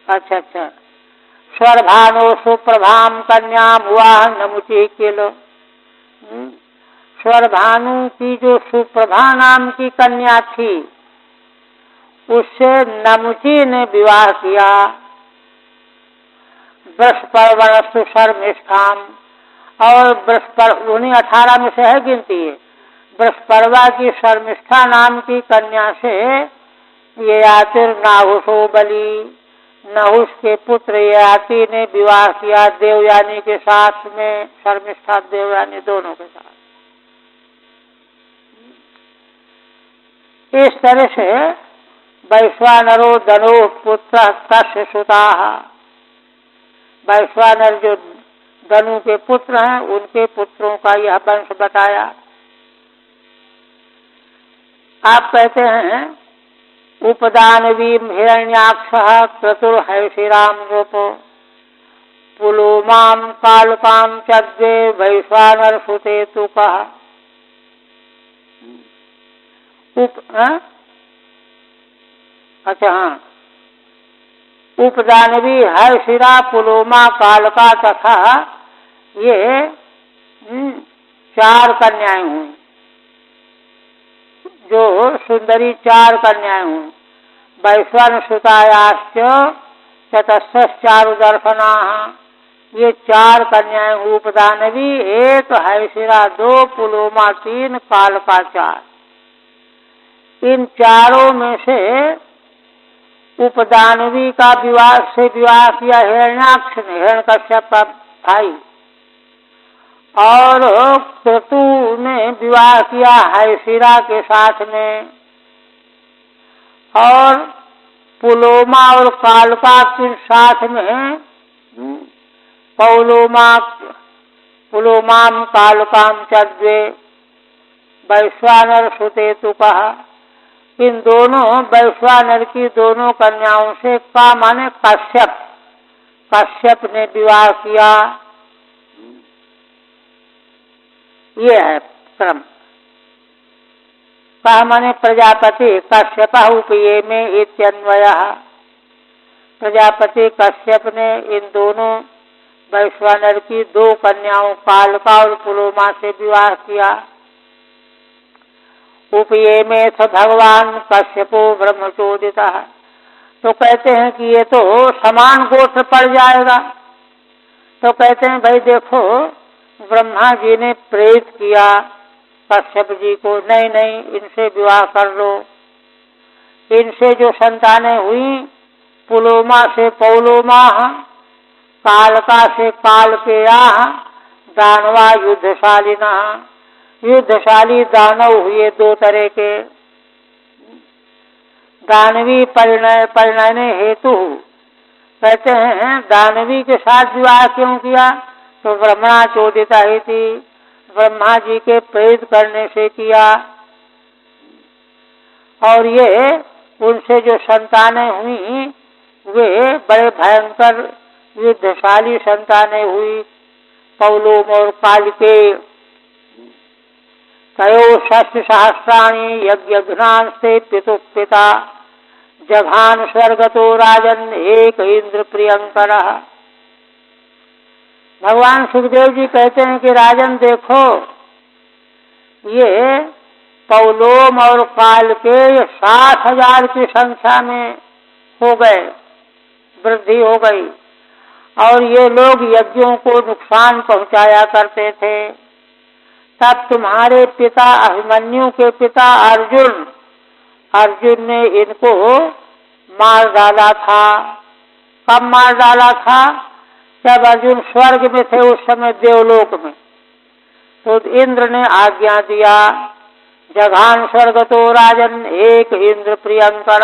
अच्छा, स्वर्भानो सुप्रभाम कन्याम हुआ नमुची किलो। स्वर्भानु की जो सुप्रभा नाम की कन्या थी उससे नमुची ने विवाह किया। वृषपर्वणस्तु शर्मिष्ठाम, और उन्हीं 18 में से है गिनती है। वृषपर्वा की शर्मिष्ठा नाम की कन्या से ये नाहुषो बलि, नहुष के पुत्र ययाति ने विवाह किया देवयानी के साथ में, शर्मिष्ठा देवयानी दोनों के साथ। इस तरह से वैश्वानरो धनो पुत्र तस्य सुताः। वैश्वानर जो धनु के पुत्र हैं उनके पुत्रों का यह वंश बताया। आप कहते हैं उपदानवीं हिरण्याक्षः क्रतुर्हैषिराम रूपो पुलोमां कालकां चद्वे वैश्वानर सुते तुकः। अच्छा हाँ, उपदानवी हर्षिरा पुलोमा कालका तथा ये 4 कन्याएं हुई, जो सुंदरी 4 कन्याएं हुई। वैश्वान सुतायाश्च चतस्रश्चारुदर्शना, ये 4 कन्याएं उपदानवी, 1 हर्षिरा, 2 पुलोमा, 3 कालका 4। इन चारों में से उपदानवी का विवाह किया हिरण्याक्ष ने, हिरण्यकश्यप का भाई, और क्रतु ने विवाह किया हैशिरा के साथ में, और पुलोमा और कालका के साथ में पुलोमाम कालकाम चद्वे वैश्वानर सुते तुकः। इन दोनों वैश्वानर की दोनों कन्याओं से का माने कश्यप ने विवाह किया। ये है क्रम। का माने प्रजापति कश्यप उपये में इत्यन्वयः। प्रजापति कश्यप ने इन दोनों वैश्वानर की 2 कन्याओं कालका और पुलोमा से विवाह किया। उपये में थ भगवान कश्यपो ब्रह्मचोदिता। तो कहते हैं कि ये तो समान गोत्र पड़ जाएगा। तो कहते हैं भाई देखो, ब्रह्मा जी ने प्रेरित किया कश्यप जी को, नहीं इनसे विवाह कर लो। इनसे जो संतानें हुई, पुलोमा से पौलोमा, कालका से कालकेया, दानवा युद्धशालिना, युद्धशाली दानव हुए 2 तरह के। दानवी परिणय हेतु, कहते हैं दानवी के साथ विवाह क्यों किया, तो ब्रह्मणा चोदिता ही थी, ब्रह्मा जी के प्रेरित करने से किया। और ये उनसे जो संतानें हुई वे बड़े भयंकर युद्धशाली संतानें हुई, पौलोम और कालिके। तयो 6 सहस्राणि यज्ञघ्नान से पितु पिता जघान स्वर्गतो राजन एक इंद्र प्रियंकर। भगवान सुखदेव जी कहते हैं कि राजन देखो, ये पौलोम और काल के 60,000 की संख्या में हो गए, वृद्धि हो गई। और ये लोग यज्ञों को नुकसान पहुंचाया करते थे। तब तुम्हारे पिता अभिमन्यु के पिता अर्जुन ने इनको मार डाला था। कब मार डाला था? जब अर्जुन स्वर्ग में थे, उस समय देवलोक में। तो इंद्र ने आज्ञा दिया, जघान स्वर्ग तो राजन एक इंद्र प्रियंकर।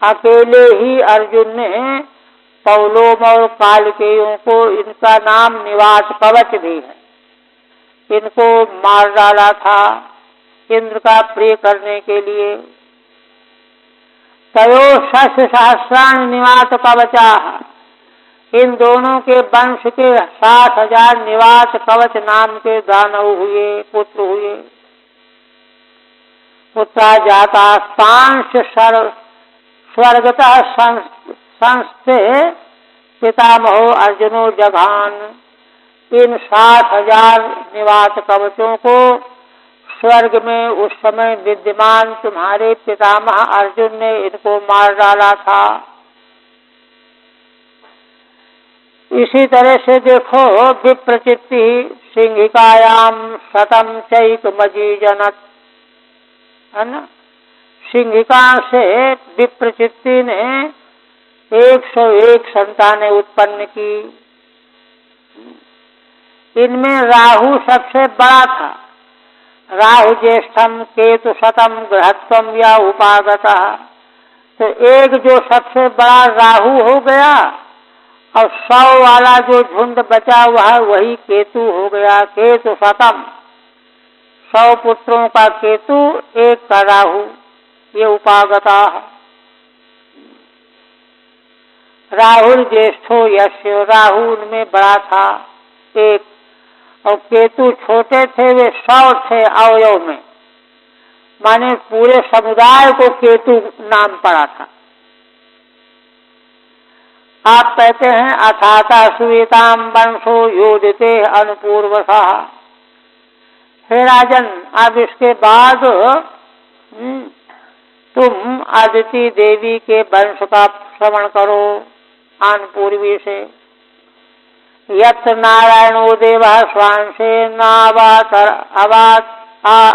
अकेले ही अर्जुन ने पौलोम और कालकेयों को, इनका नाम निवात कवच भी है, इनको मार डाला था इंद्र का प्रिय करने के लिए। तयो 6,000 निवात कवचा, इन दोनों के वंश के 60,000 निवात कवच नाम के दानव हुए, पुत्र हुए। पुत्रा जाता पांच स्वर्गतः संस्थे पितामहो अर्जुनो जघान। इन 60,000 निवात कवचों को स्वर्ग में उस समय विद्यमान तुम्हारे पितामह अर्जुन ने इनको मार डाला था। इसी तरह से देखो, विप्रचित्ति सिंहिकायाम शतम चैक मजीजनत, है ना। सिंहिका से विप्रचित्ति ने 101 संतानें उत्पन्न की। इनमें राहु सबसे बड़ा था। राहु ज्येष्ठम केतु शतम गृहत्वम या उपागता। तो एक जो सबसे बड़ा राहु हो गया, और 100 वाला जो झुंड बचा हुआ है वही केतु हो गया। केतु शतम, 100 पुत्रों का केतु, एक का राहु, ये उपागता। राहुल ज्येष्ठो यस्य, राहु उनमें बड़ा था एक, और केतु छोटे थे, वे 100 थे अवयव में, माने पूरे समुदाय को केतु नाम पड़ा था। आप कहते हैं अथाता सुवेताम वंशो योदिते अनुपूर्वसा। हे राजन, अब इसके बाद तुम आदिति देवी के वंश का श्रवण करो आनपूर्वी से। यत् नारायणो देवः स्वांशेन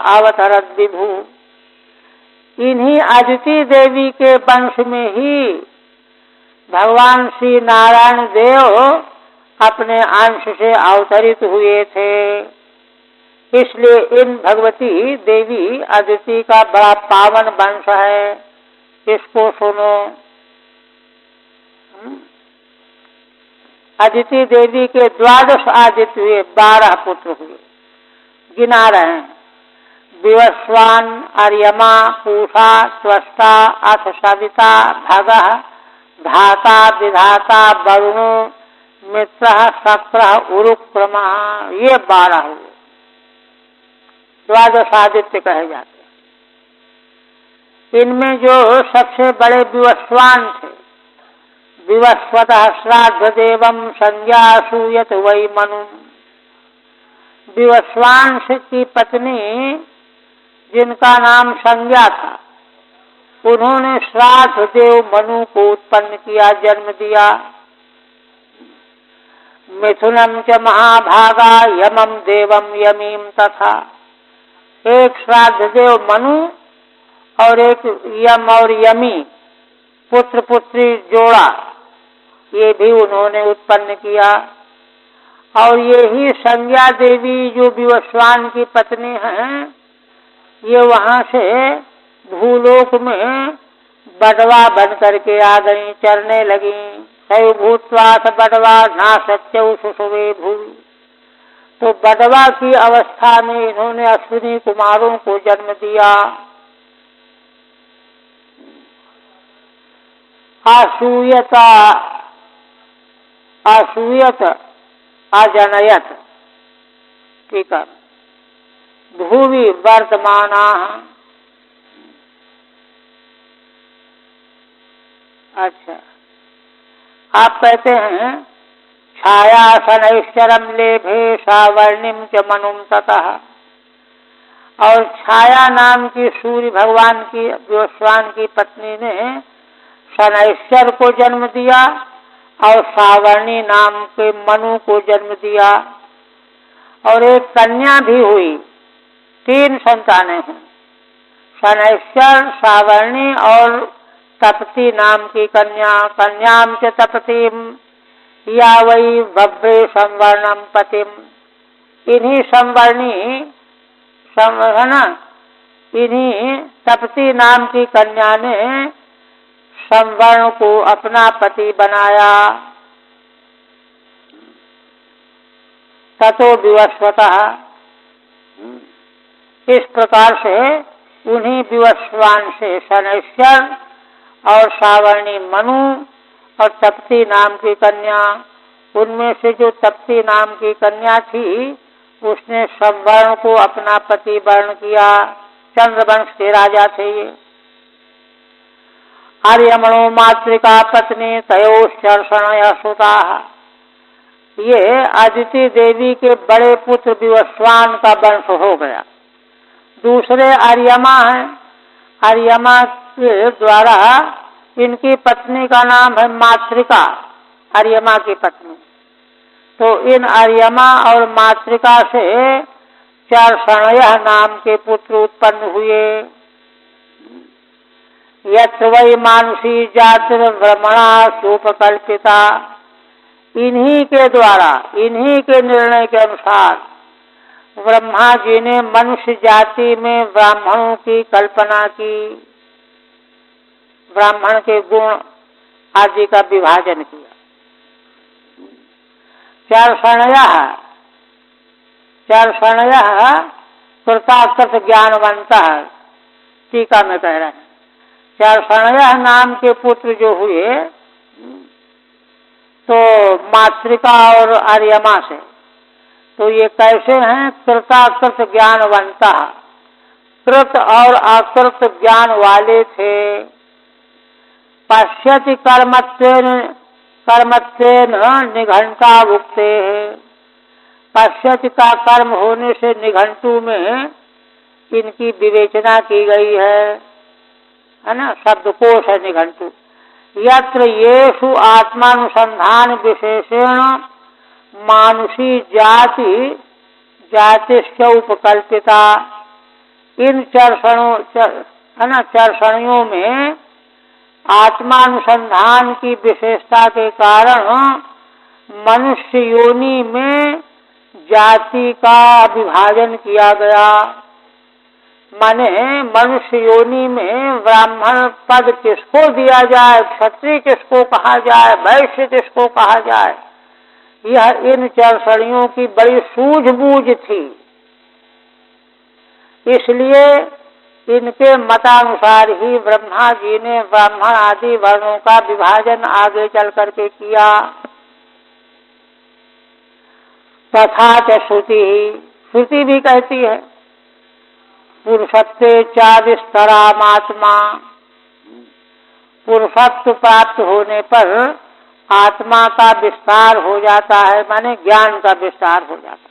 अवतरद विभु। इन्हीं आदिति देवी के वंश में ही भगवान श्री नारायण देव अपने अंश से अवतरित हुए थे। इसलिए इन भगवती देवी अदिति का बड़ा पावन वंश है, इसको सुनो। अदिति देवी के 12 आदित्य हुए, 12 पुत्र हुए, गिना रहे हैं। विवस्वान, अर्यमा, पूषा, त्वष्टा, अथ सविता, भगः, धाता, विधाता, वरुणो, मित्र, शक्र, उरुक्रमा, ये 12 हुए। 12 आदित्य कहे जाते हैं। इनमें जो सबसे बड़े विवस्वान थे, विवस्वतः श्राद्ध देवम संज्ञा सूयत वै मनु। विवस्वांश की पत्नी जिनका नाम संज्ञा था, उन्होंने श्राद्ध देव मनु को उत्पन्न किया, जन्म दिया। मिथुनम च महाभागा यमम देवम यमीम तथा। एक श्राद्ध देव मनु और एक यम और यमी, पुत्र पुत्री जोड़ा, ये भी उन्होंने उत्पन्न किया। और ये ही संज्ञा देवी जो विवस्वान की पत्नी हैं, ये वहां से भूलोक में बडवा बन करके आ गई, चरने लगी। सय भूतवास बडवा ना सत्यु सुसुवे भूमि। तो बडवा की अवस्था में इन्होंने अश्विनी कुमारों को जन्म दिया। असूयत अजनयत, ठीक है। भूवि वर्तमाना। अच्छा, आप कहते हैं छायासनैश्चरम लेभे सावर्णिम च मनुम ततः। और छाया नाम की सूर्य भगवान की विवस्वान की पत्नी ने शनैश्वर को जन्म दिया और सावर्णी नाम के मनु को जन्म दिया और एक कन्या भी हुई। 3 संतानें हुई, शनैश्वर, सावर्णी और तपती नाम की कन्या। कन्याम च तपतीम या वही भव्रे संवर्णम पतिम। इन्हीं संवर्णी है ना, इन्हीं तपती नाम की कन्या ने संवर्ण को अपना पति बनाया। ततो विवस्वतः, इस प्रकार से उन्हीं विवस्वान से शनैश्वर और सावर्णी मनु और तप्ती नाम की कन्या, उनमें से जो तप्ती नाम की कन्या थी उसने संवर्ण को अपना पति वर्ण किया। चंद्रवंश के राजा थे ये। आर्यमणो मातृका पत्नी तयोश्चर्षणय सुता। ये अदिति देवी के बड़े पुत्र विवस्वान का वंश हो गया। दूसरे आर्यमा हैं। आर्यमा के द्वारा इनकी पत्नी का नाम है मातृका, आर्यमा की पत्नी। तो इन आर्यमा और मातृका से चर्षणयः नाम के पुत्र उत्पन्न हुए। यत्र वै मानुषी जातिर भ्रमणा सोपकल्पिता। इन्हीं के द्वारा, इन्हीं के निर्णय के अनुसार ब्रह्मा जी ने मनुष्य जाति में ब्राह्मणों की कल्पना की, ब्राह्मण के गुण आदि का विभाजन किया। चर्षणयः कृताकृत ज्ञानवंतः, टीका में कह रहे हैं। चर्षणयः नाम के पुत्र जो हुए तो मातृका और आर्यमा से, तो ये कैसे हैं? कृताकृत ज्ञानवंतः, कृत और अकृत ज्ञान वाले थे। पश्यति कर्मत्वेन निघंटा भुक्ते। पश्यति का कर्म होने से निघंटू में इनकी विवेचना की गई है ना, शब्दकोश है निघंटू। यत्र येषु आत्मानुसंधान विशेषेण मानुषी जातिश्च उपकल्पिता। इन चर्षणियों में आत्मानुसंधान की विशेषता के कारण मनुष्य योनि में जाति का विभाजन किया गया। माने मनुष्य योनि में ब्राह्मण पद किसको दिया जाए, क्षत्रिय किसको कहा जाए, वैश्य किसको कहा जाए, यह इन चर्षणियों की बड़ी सूझबूझ थी। इसलिए इनके मतानुसार ही ब्रह्मा जी ने ब्राह्मण आदि वर्णों का विभाजन आगे चल करके किया। तथा च श्रुति भी कहती है पुरुषत्वे च विस्तरामात्मा। पुरुषत्व प्राप्त होने पर आत्मा का विस्तार हो जाता है, माने ज्ञान का विस्तार हो जाता है।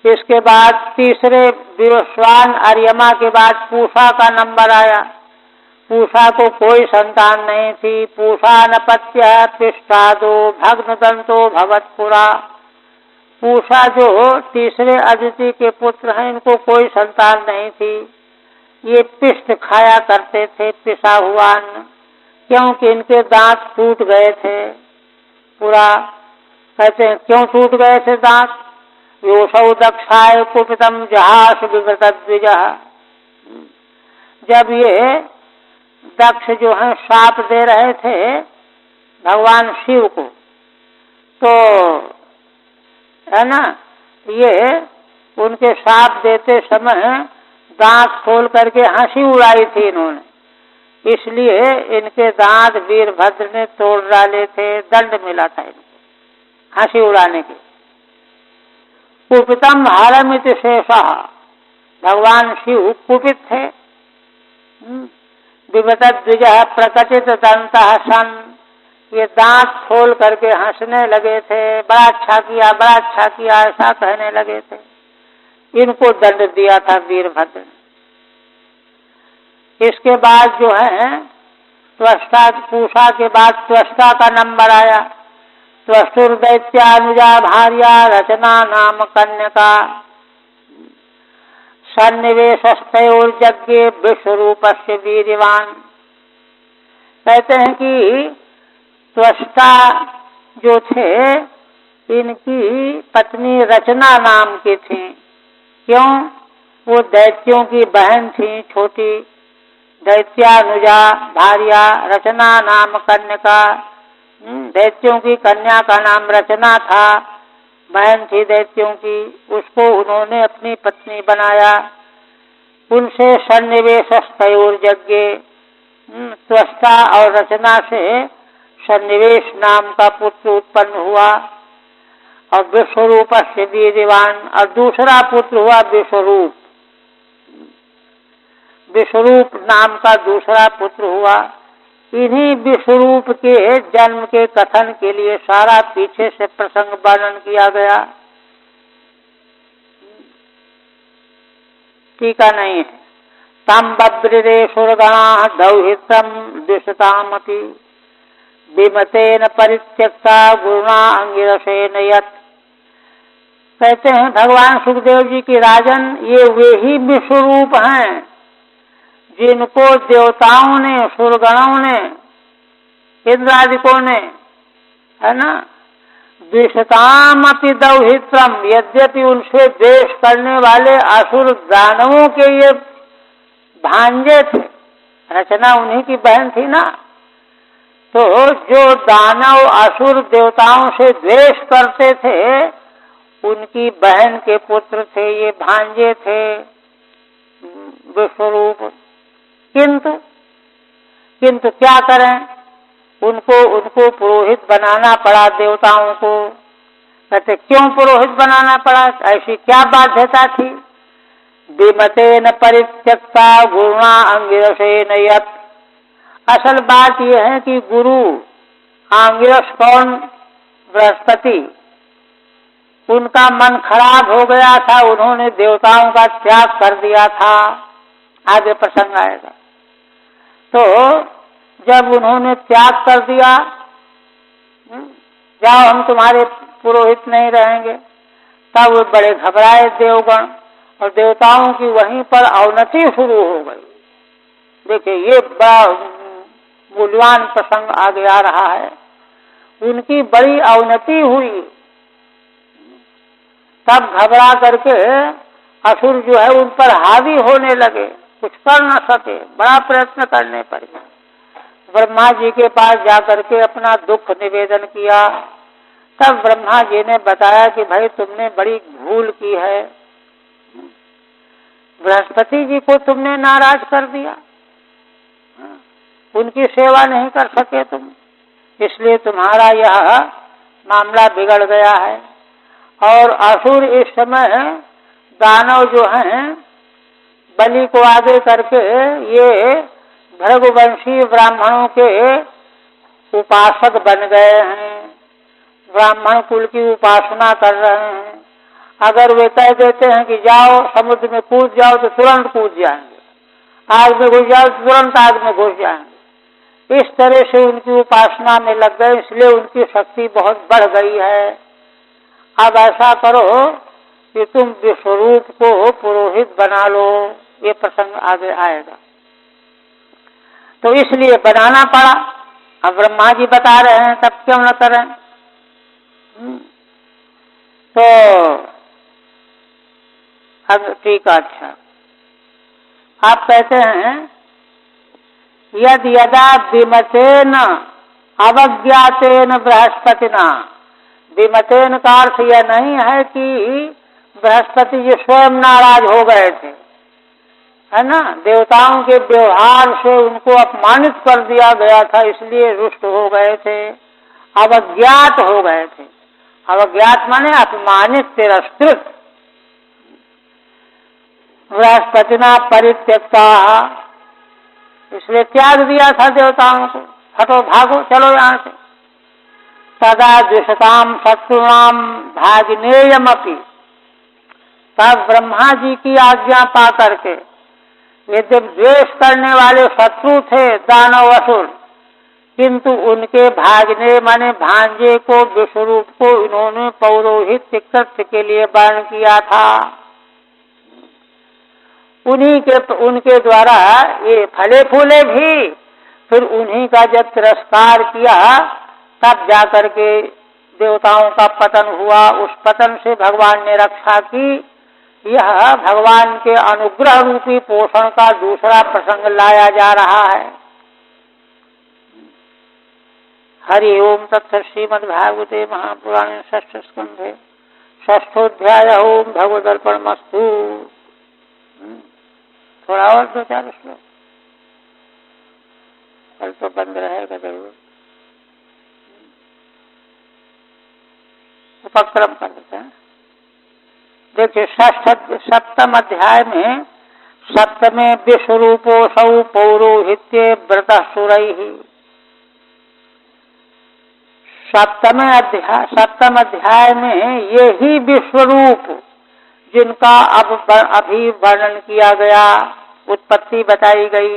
इसके बाद तीसरे विवस्वान आर्यमा के बाद पूषा का नंबर आया। पूषा को कोई संतान नहीं थी। पूषा नपत्य पृष्ठादो भग्नदंतो भवत्पुरा। पूषा जो तीसरे अदिति के पुत्र हैं, इनको कोई संतान नहीं थी। ये पिष्ट खाया करते थे, पिसा हुआ अन्न, क्योंकि इनके दांत टूट गए थे। पूरा कहते हैं क्यों टूट गए थे दांत? योषौ दक्षाय कुपितम जहास विवृत द्विजः। जब ये दक्ष जो है शाप दे रहे थे भगवान शिव को, तो है ना, ये उनके शाप देते समय दांत खोल करके हंसी उड़ाई थी इन्होंने। इसलिए इनके दांत वीरभद्र ने तोड़ डाले थे, दंड मिला था इनको हंसी उड़ाने के। कुपितम हरमिति शेषः। भगवान शिव कुपित थे। विगत द्विज प्रकटित दंतः सन। ये दांत खोल करके हंसने लगे थे, बड़ा अच्छा किया, बड़ा अच्छा किया, ऐसा कहने लगे थे। इनको दंड दिया था वीरभद्र। इसके बाद जो है त्वष्टा पूषा के बाद त्वष्टा का नंबर आया। त्वष्टुर दैत्यानुजा भार्या रचना नाम कन्यका सन्निवेशस्तयोर्यज्ञे विश्वरूपस्य वीर्यवान। कहते हैं कि त्वष्टा जो थे इनकी पत्नी रचना नाम की थी। क्यों? वो दैत्यों की बहन थी, छोटी दैत्यानुजा भार्या रचना नाम कन्यका। दैत्यों की कन्या का नाम रचना था, बहन थी दैत्यों की, उसको उन्होंने अपनी पत्नी बनाया। उनसे सन्निवेशस्तयोर्यज्ञे, त्वष्टा और रचना से सन्निवेश नाम का पुत्र उत्पन्न हुआ और विश्वरूपस्य वीर्यवान, और दूसरा पुत्र हुआ विश्वरूप। विश्वरूप नाम का दूसरा पुत्र हुआ। इन्हीं विश्वरूप के जन्म के कथन के लिए सारा पीछे से प्रसंग वर्णन किया गया। टीका नहीं है। तम बब्रिरे सुरगणा दौहित्रम दुष्टामति विमतेन परित्यक्ता गुरुणा अंगिरसेन यत्। कहते हैं भगवान सुखदेव जी की राजन, ये वे ही विश्वरूप हैं जिनको देवताओं ने, सुरगणों ने, इंद्रादिकों ने, है ना, द्विषतामपि दौहित्रम, यद्यपि उनसे द्वेष करने वाले असुर दानवों के ये भांजे थे। रचना उन्हीं की बहन थी ना। तो जो दानव असुर देवताओं से द्वेष करते थे उनकी बहन के पुत्र थे, ये भांजे थे विश्वरूप। किंतु क्या करें, उनको पुरोहित बनाना पड़ा देवताओं को। कहते क्यों पुरोहित बनाना पड़ा, ऐसी क्या बाध्यता थी? विमतेन परित्यक्ता गुरुणा अंगिरसेन यत्। असल बात यह है कि गुरु आंगिरस कौन, बृहस्पति, उनका मन खराब हो गया था, उन्होंने देवताओं का त्याग कर दिया था। आगे प्रसंग आएगा। तो जब उन्होंने त्याग कर दिया, जाओ हम तुम्हारे पुरोहित नहीं रहेंगे, तब वो बड़े घबराए देवगण, और देवताओं की वहीं पर अवनति शुरू हो गई। देखिए ये बड़ा मूल्यवान प्रसंग आगे आ रहा है। उनकी बड़ी अवनति हुई। तब घबरा करके असुर जो है उन पर हावी होने लगे, कुछ कर न सके, बड़ा प्रयत्न करने पर। ब्रह्मा जी के पास जाकर के अपना दुख निवेदन किया। तब ब्रह्मा जी ने बताया कि भाई तुमने बड़ी भूल की है, बृहस्पति जी को तुमने नाराज कर दिया, उनकी सेवा नहीं कर सके तुम, इसलिए तुम्हारा यह मामला बिगड़ गया है। और असुर इस समय दानव जो हैं बलि को आगे करके ये भृगुवंशी ब्राह्मणों के उपासक बन गए हैं, ब्राह्मण कुल की उपासना कर रहे हैं। अगर वे कह देते हैं कि जाओ समुद्र में कूद जाओ तो तुरंत कूद जाएंगे, आग में घुस जाओ तो तुरंत आग में घुस जाएंगे। इस तरह से उनकी उपासना में लग गए, इसलिए उनकी शक्ति बहुत बढ़ गई है। अब ऐसा करो कि तुम विश्वरूप को पुरोहित बना लो। ये प्रसंग आगे आएगा। तो इसलिए बनाना पड़ा। अब ब्रह्मा जी बता रहे हैं, तब क्यों न करें। तो अब ठीक है। अच्छा, आप कहते हैं यद यदा विमतेन अवज्ञातेन बृहस्पतिना। विमतेन का अर्थ यह नहीं है कि बृहस्पति जी स्वयं नाराज हो गए थे, है ना, देवताओं के व्यवहार से उनको अपमानित कर दिया गया था, इसलिए रुष्ट हो गए थे, अवज्ञात हो गए थे। अवज्ञात माने अपमानित, तिरस्कृत। बृहस्पतिना परित्यक्ता, इसलिए त्याग दिया था देवताओं को, हटो भागो चलो यहाँ से। तदा द्विषताम शत्रुणाम भागिनेयमपि, तब ब्रह्मा जी की आज्ञा पा करके यदि द्वेष करने वाले शत्रु थे दानव असुर, किंतु उनके भागने माने भांजे को विश्वरूप को इन्होंने पौरोहित्य कृत्य के लिए वर्ण किया था। उनके द्वारा ये फले फूले भी, फिर उन्हीं का जब तिरस्कार किया तब जाकर के देवताओं का पतन हुआ। उस पतन से भगवान ने रक्षा की। यह भगवान के अनुग्रह रूपी पोषण का दूसरा प्रसंग लाया जा रहा है। हरि ओम तत्सत्। श्रीमद्भागवते महापुराणे षष्ठ स्कंधे षष्ठोध्याय ओम भगवदर्पणमस्तु। थोड़ा और 2-4 श्लोक, कल तो बंद रहेगा जरूर। उपक्रम कर देते हैं। देखिए सप्तम अध्याय में सप्तमे विश्वरूपोऽसौ पौरोहित्ये व्रतः सुरैः। सप्तम अध्याय में ये ही विश्वरूप जिनका अब अभी वर्णन किया गया, उत्पत्ति बताई गई,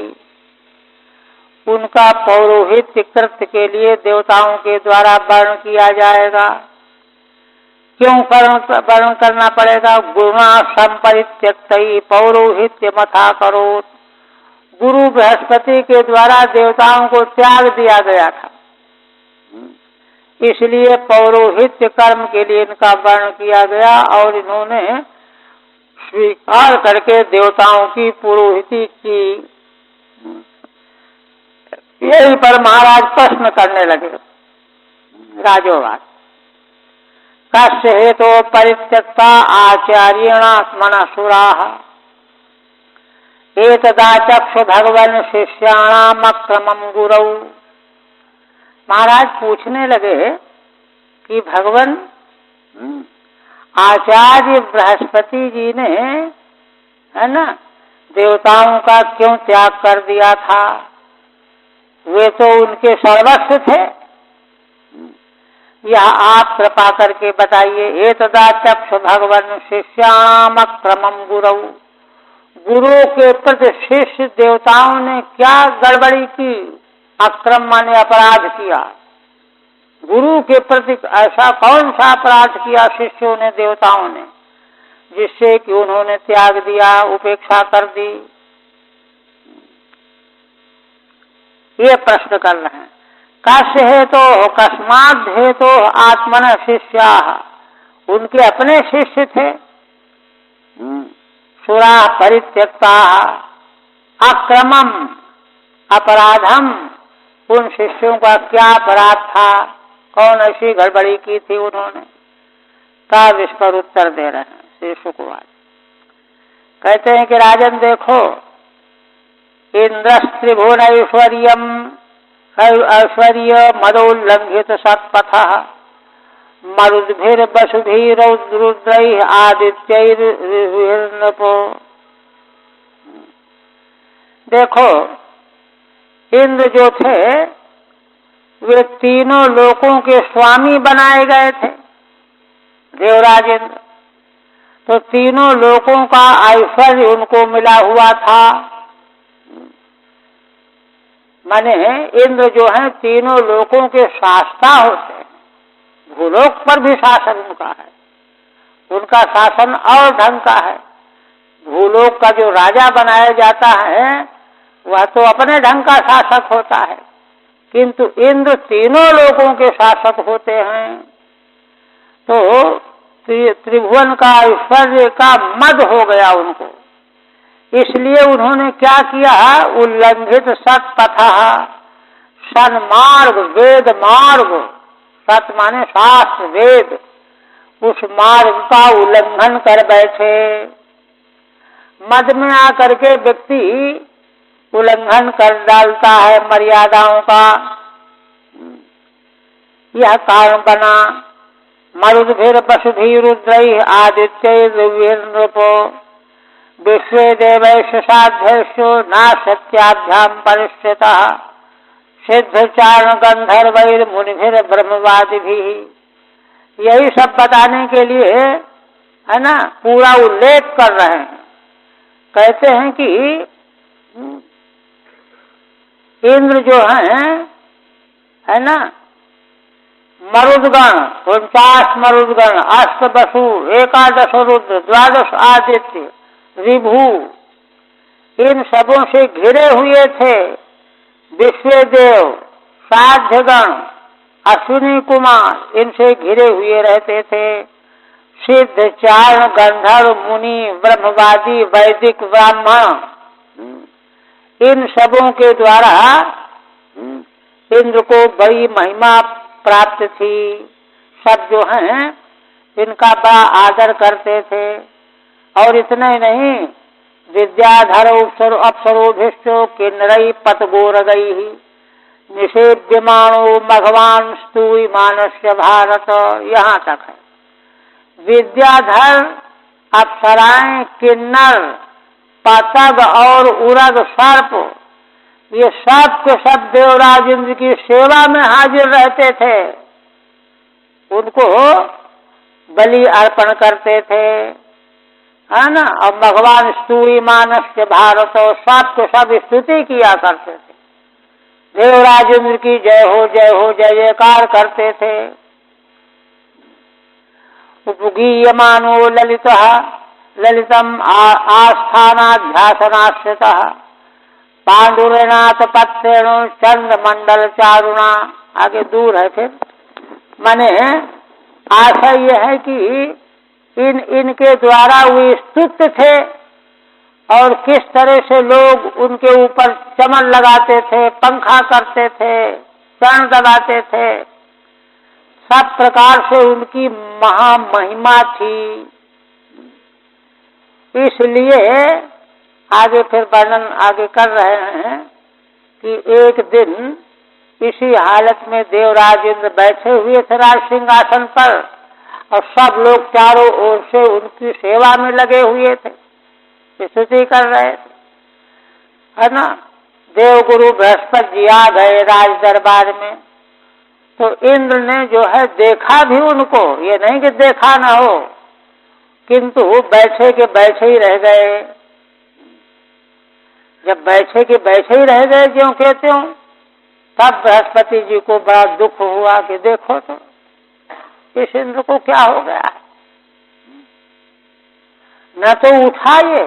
उनका पौरोहित्य कृत्य के लिए देवताओं के द्वारा वर्ण किया जाएगा। क्यों वर्ण करना पड़ेगा? गुरुणा संपरित्यक्तैः पौरोहित्य मथा करोत्। गुरु बृहस्पति के द्वारा देवताओं को त्याग दिया गया था, इसलिए पौरोहित्य कर्म के लिए इनका वर्ण किया गया और इन्होंने स्वीकार करके देवताओं की पुरोहिती की। यही पर महाराज प्रश्न करने लगे। राजोवाच कस्य हेतो परित्यक्ता आचार्येणात्मनसुराः एतदा चक्षु भगवन् शिष्याणामक्रमं गुरौ। महाराज पूछने लगे कि भगवान आचार्य बृहस्पति जी ने, है ना, देवताओं का क्यों त्याग कर दिया था? वे तो उनके सर्वस्व थे। यह आप कृपा करके बताइए। एतदा चक्षु भगवन् शिष्याणामक्रमं गुरौ। गुरु के प्रति शिष्य देवताओं ने क्या गड़बड़ी की? अक्रम माने अपराध किया। गुरु के प्रति ऐसा कौन सा अपराध किया शिष्यों ने, देवताओं ने, जिससे कि उन्होंने त्याग दिया, उपेक्षा कर दी? ये प्रश्न कर रहे हैं। कस्य हेतो कस्माद् हेतो आत्मनः शिष्याः। उनके अपने शिष्य थे। सुराः परित्यक्ताः अक्रमम् अपराधम। उन शिष्यों का क्या अपराध था? कौन ऐसी गड़बड़ी की थी उन्होंने? तब इस पर उत्तर दे रहे हैं श्री शुकवाच। कहते हैं कि राजन देखो, इंद्रस्त्रिभुवन ऐश्वर्य मदोल्लंघित सत्पथः मरुद्भिर्वसुभिरुद्रैः आदित्यैर्नृपो। देखो, इंद्र जो थे वे तीनों लोकों के स्वामी बनाए गए थे, देवराज इंद्र। तो तीनों लोकों का ऐश्वर्य उनको मिला हुआ था। माने इंद्र जो है तीनों लोकों के शासता होते हैं। भूलोक पर भी शासन उनका है, उनका शासन और ढंग का है। भूलोक का जो राजा बनाया जाता है वह तो अपने ढंग का शासक होता है, किंतु इंद्र तीनों लोकों के शासक होते हैं। तो त्रिभुवन का ऐश्वर्य का मद हो गया उनको, इसलिए उन्होंने क्या किया? उल्लंघित सत्पथः, सन्मार्ग वेद मार्ग, सत माने शास्त्र वेद, उस मार्ग का उल्लंघन कर बैठे। मद में आकर के व्यक्ति उल्लंघन कर डालता है मर्यादाओं का, यह कारण बना। मरुद्भिर्वसुभिरुद्रैः आदित्यैर्नृपो विश्वे देवैश्च साध्यैश्च नासत्याभ्यां परिश्रितः सिद्ध चारण गंधर्व मुनिभिर ब्रह्मवादि भी। यही सब बताने के लिए है ना पूरा उल्लेख कर रहे हैं। कहते हैं कि इंद्र जो है ना मरुदगण 49 मरुदगण, अष्ट वसु, एकादश रुद्र, द्वादश आदित्य, रिभु, इन सबों से घिरे हुए थे। विश्वदेव, साध्यगण, अश्विनी कुमार, इनसे घिरे हुए रहते थे। सिद्ध चारण गंधर्व मुनि ब्रह्मवादी वैदिक ब्राह्मण, इन सबों के द्वारा इंद्र को बड़ी महिमा प्राप्त थी। सब जो हैं इनका बड़ा आदर करते थे। और इतना ही नहीं, विद्याधर अप्सरोभिष्टो किन्नरई पतगोरगई निषेव्यमाणो भगवान स्तूय मानस्य भारत, यहाँ तक है। विद्याधर, अप्सराएं, किन्नर, पतंग और उरग सर्प, ये सब के सब देवराज इंद्र की सेवा में हाजिर रहते थे। उनको बलि अर्पण करते थे, है ना। और भगवान स्तूय मानस्य भारत, सब के सब स्तुति किया करते थे। देवराज इंद्र की जय हो जय जयकार करते थे। उपगीयमानो ललितः ललितम आस्थानाध्यासनाश्रितः पांडुरनाथ पत्रेण चंद्र मंडल चारुणा। आगे दूर है फिर। माने आशा यह है कि इनके द्वारा वे स्तुत थे और किस तरह से लोग उनके ऊपर चमन लगाते थे, पंखा करते थे, चरण दबाते थे। सब प्रकार से उनकी महामहिमा थी। इसलिए आगे फिर वर्णन आगे कर रहे हैं कि एक दिन इसी हालत में देवराज इंद्र बैठे हुए थे राज सिंहासन पर, और सब लोग चारों ओर से उनकी सेवा में लगे हुए थे, स्तुति कर रहे थे, है ना। देवगुरु बृहस्पति जी आ गए राज दरबार में। तो इंद्र ने जो है देखा भी उनको, ये नहीं कि देखा ना हो, किंतु बैठे के बैठे ही रह गए। जब बैठे के बैठे ही रह गए क्यों कहते हो, तब बृहस्पति जी को बड़ा दुख हुआ कि देखो तो इस इंद्र को क्या हो गया है। न तो उठाए,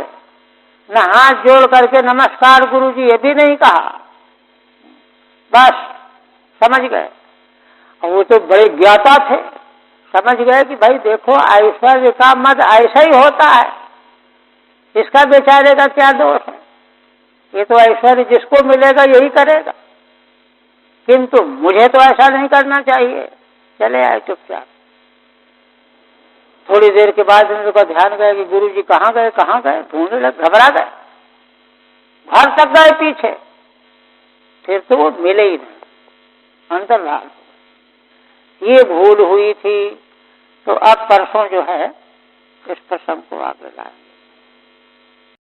न हाथ जोड़ करके नमस्कार गुरुजी ये भी नहीं कहा, बस समझ गए। और वो तो बड़े ज्ञाता थे, समझ गए कि भाई देखो ऐश्वर्य का मद ऐसा ही होता है, इसका बेचारे का क्या दोष है, ये तो ऐश्वर्य जिसको मिलेगा यही करेगा, किंतु मुझे तो ऐसा नहीं करना चाहिए। चले आए चुपचाप। थोड़ी देर के बाद उनका ध्यान गया कि गुरुजी कहाँ गए, ढूंढने लगे, घबरा गए, घर तक गए पीछे, फिर तो वो मिले ही नहीं, अंतर्धान। ये भूल हुई थी। तो अब परसों जो है इस प्रसंग को आगे लाए।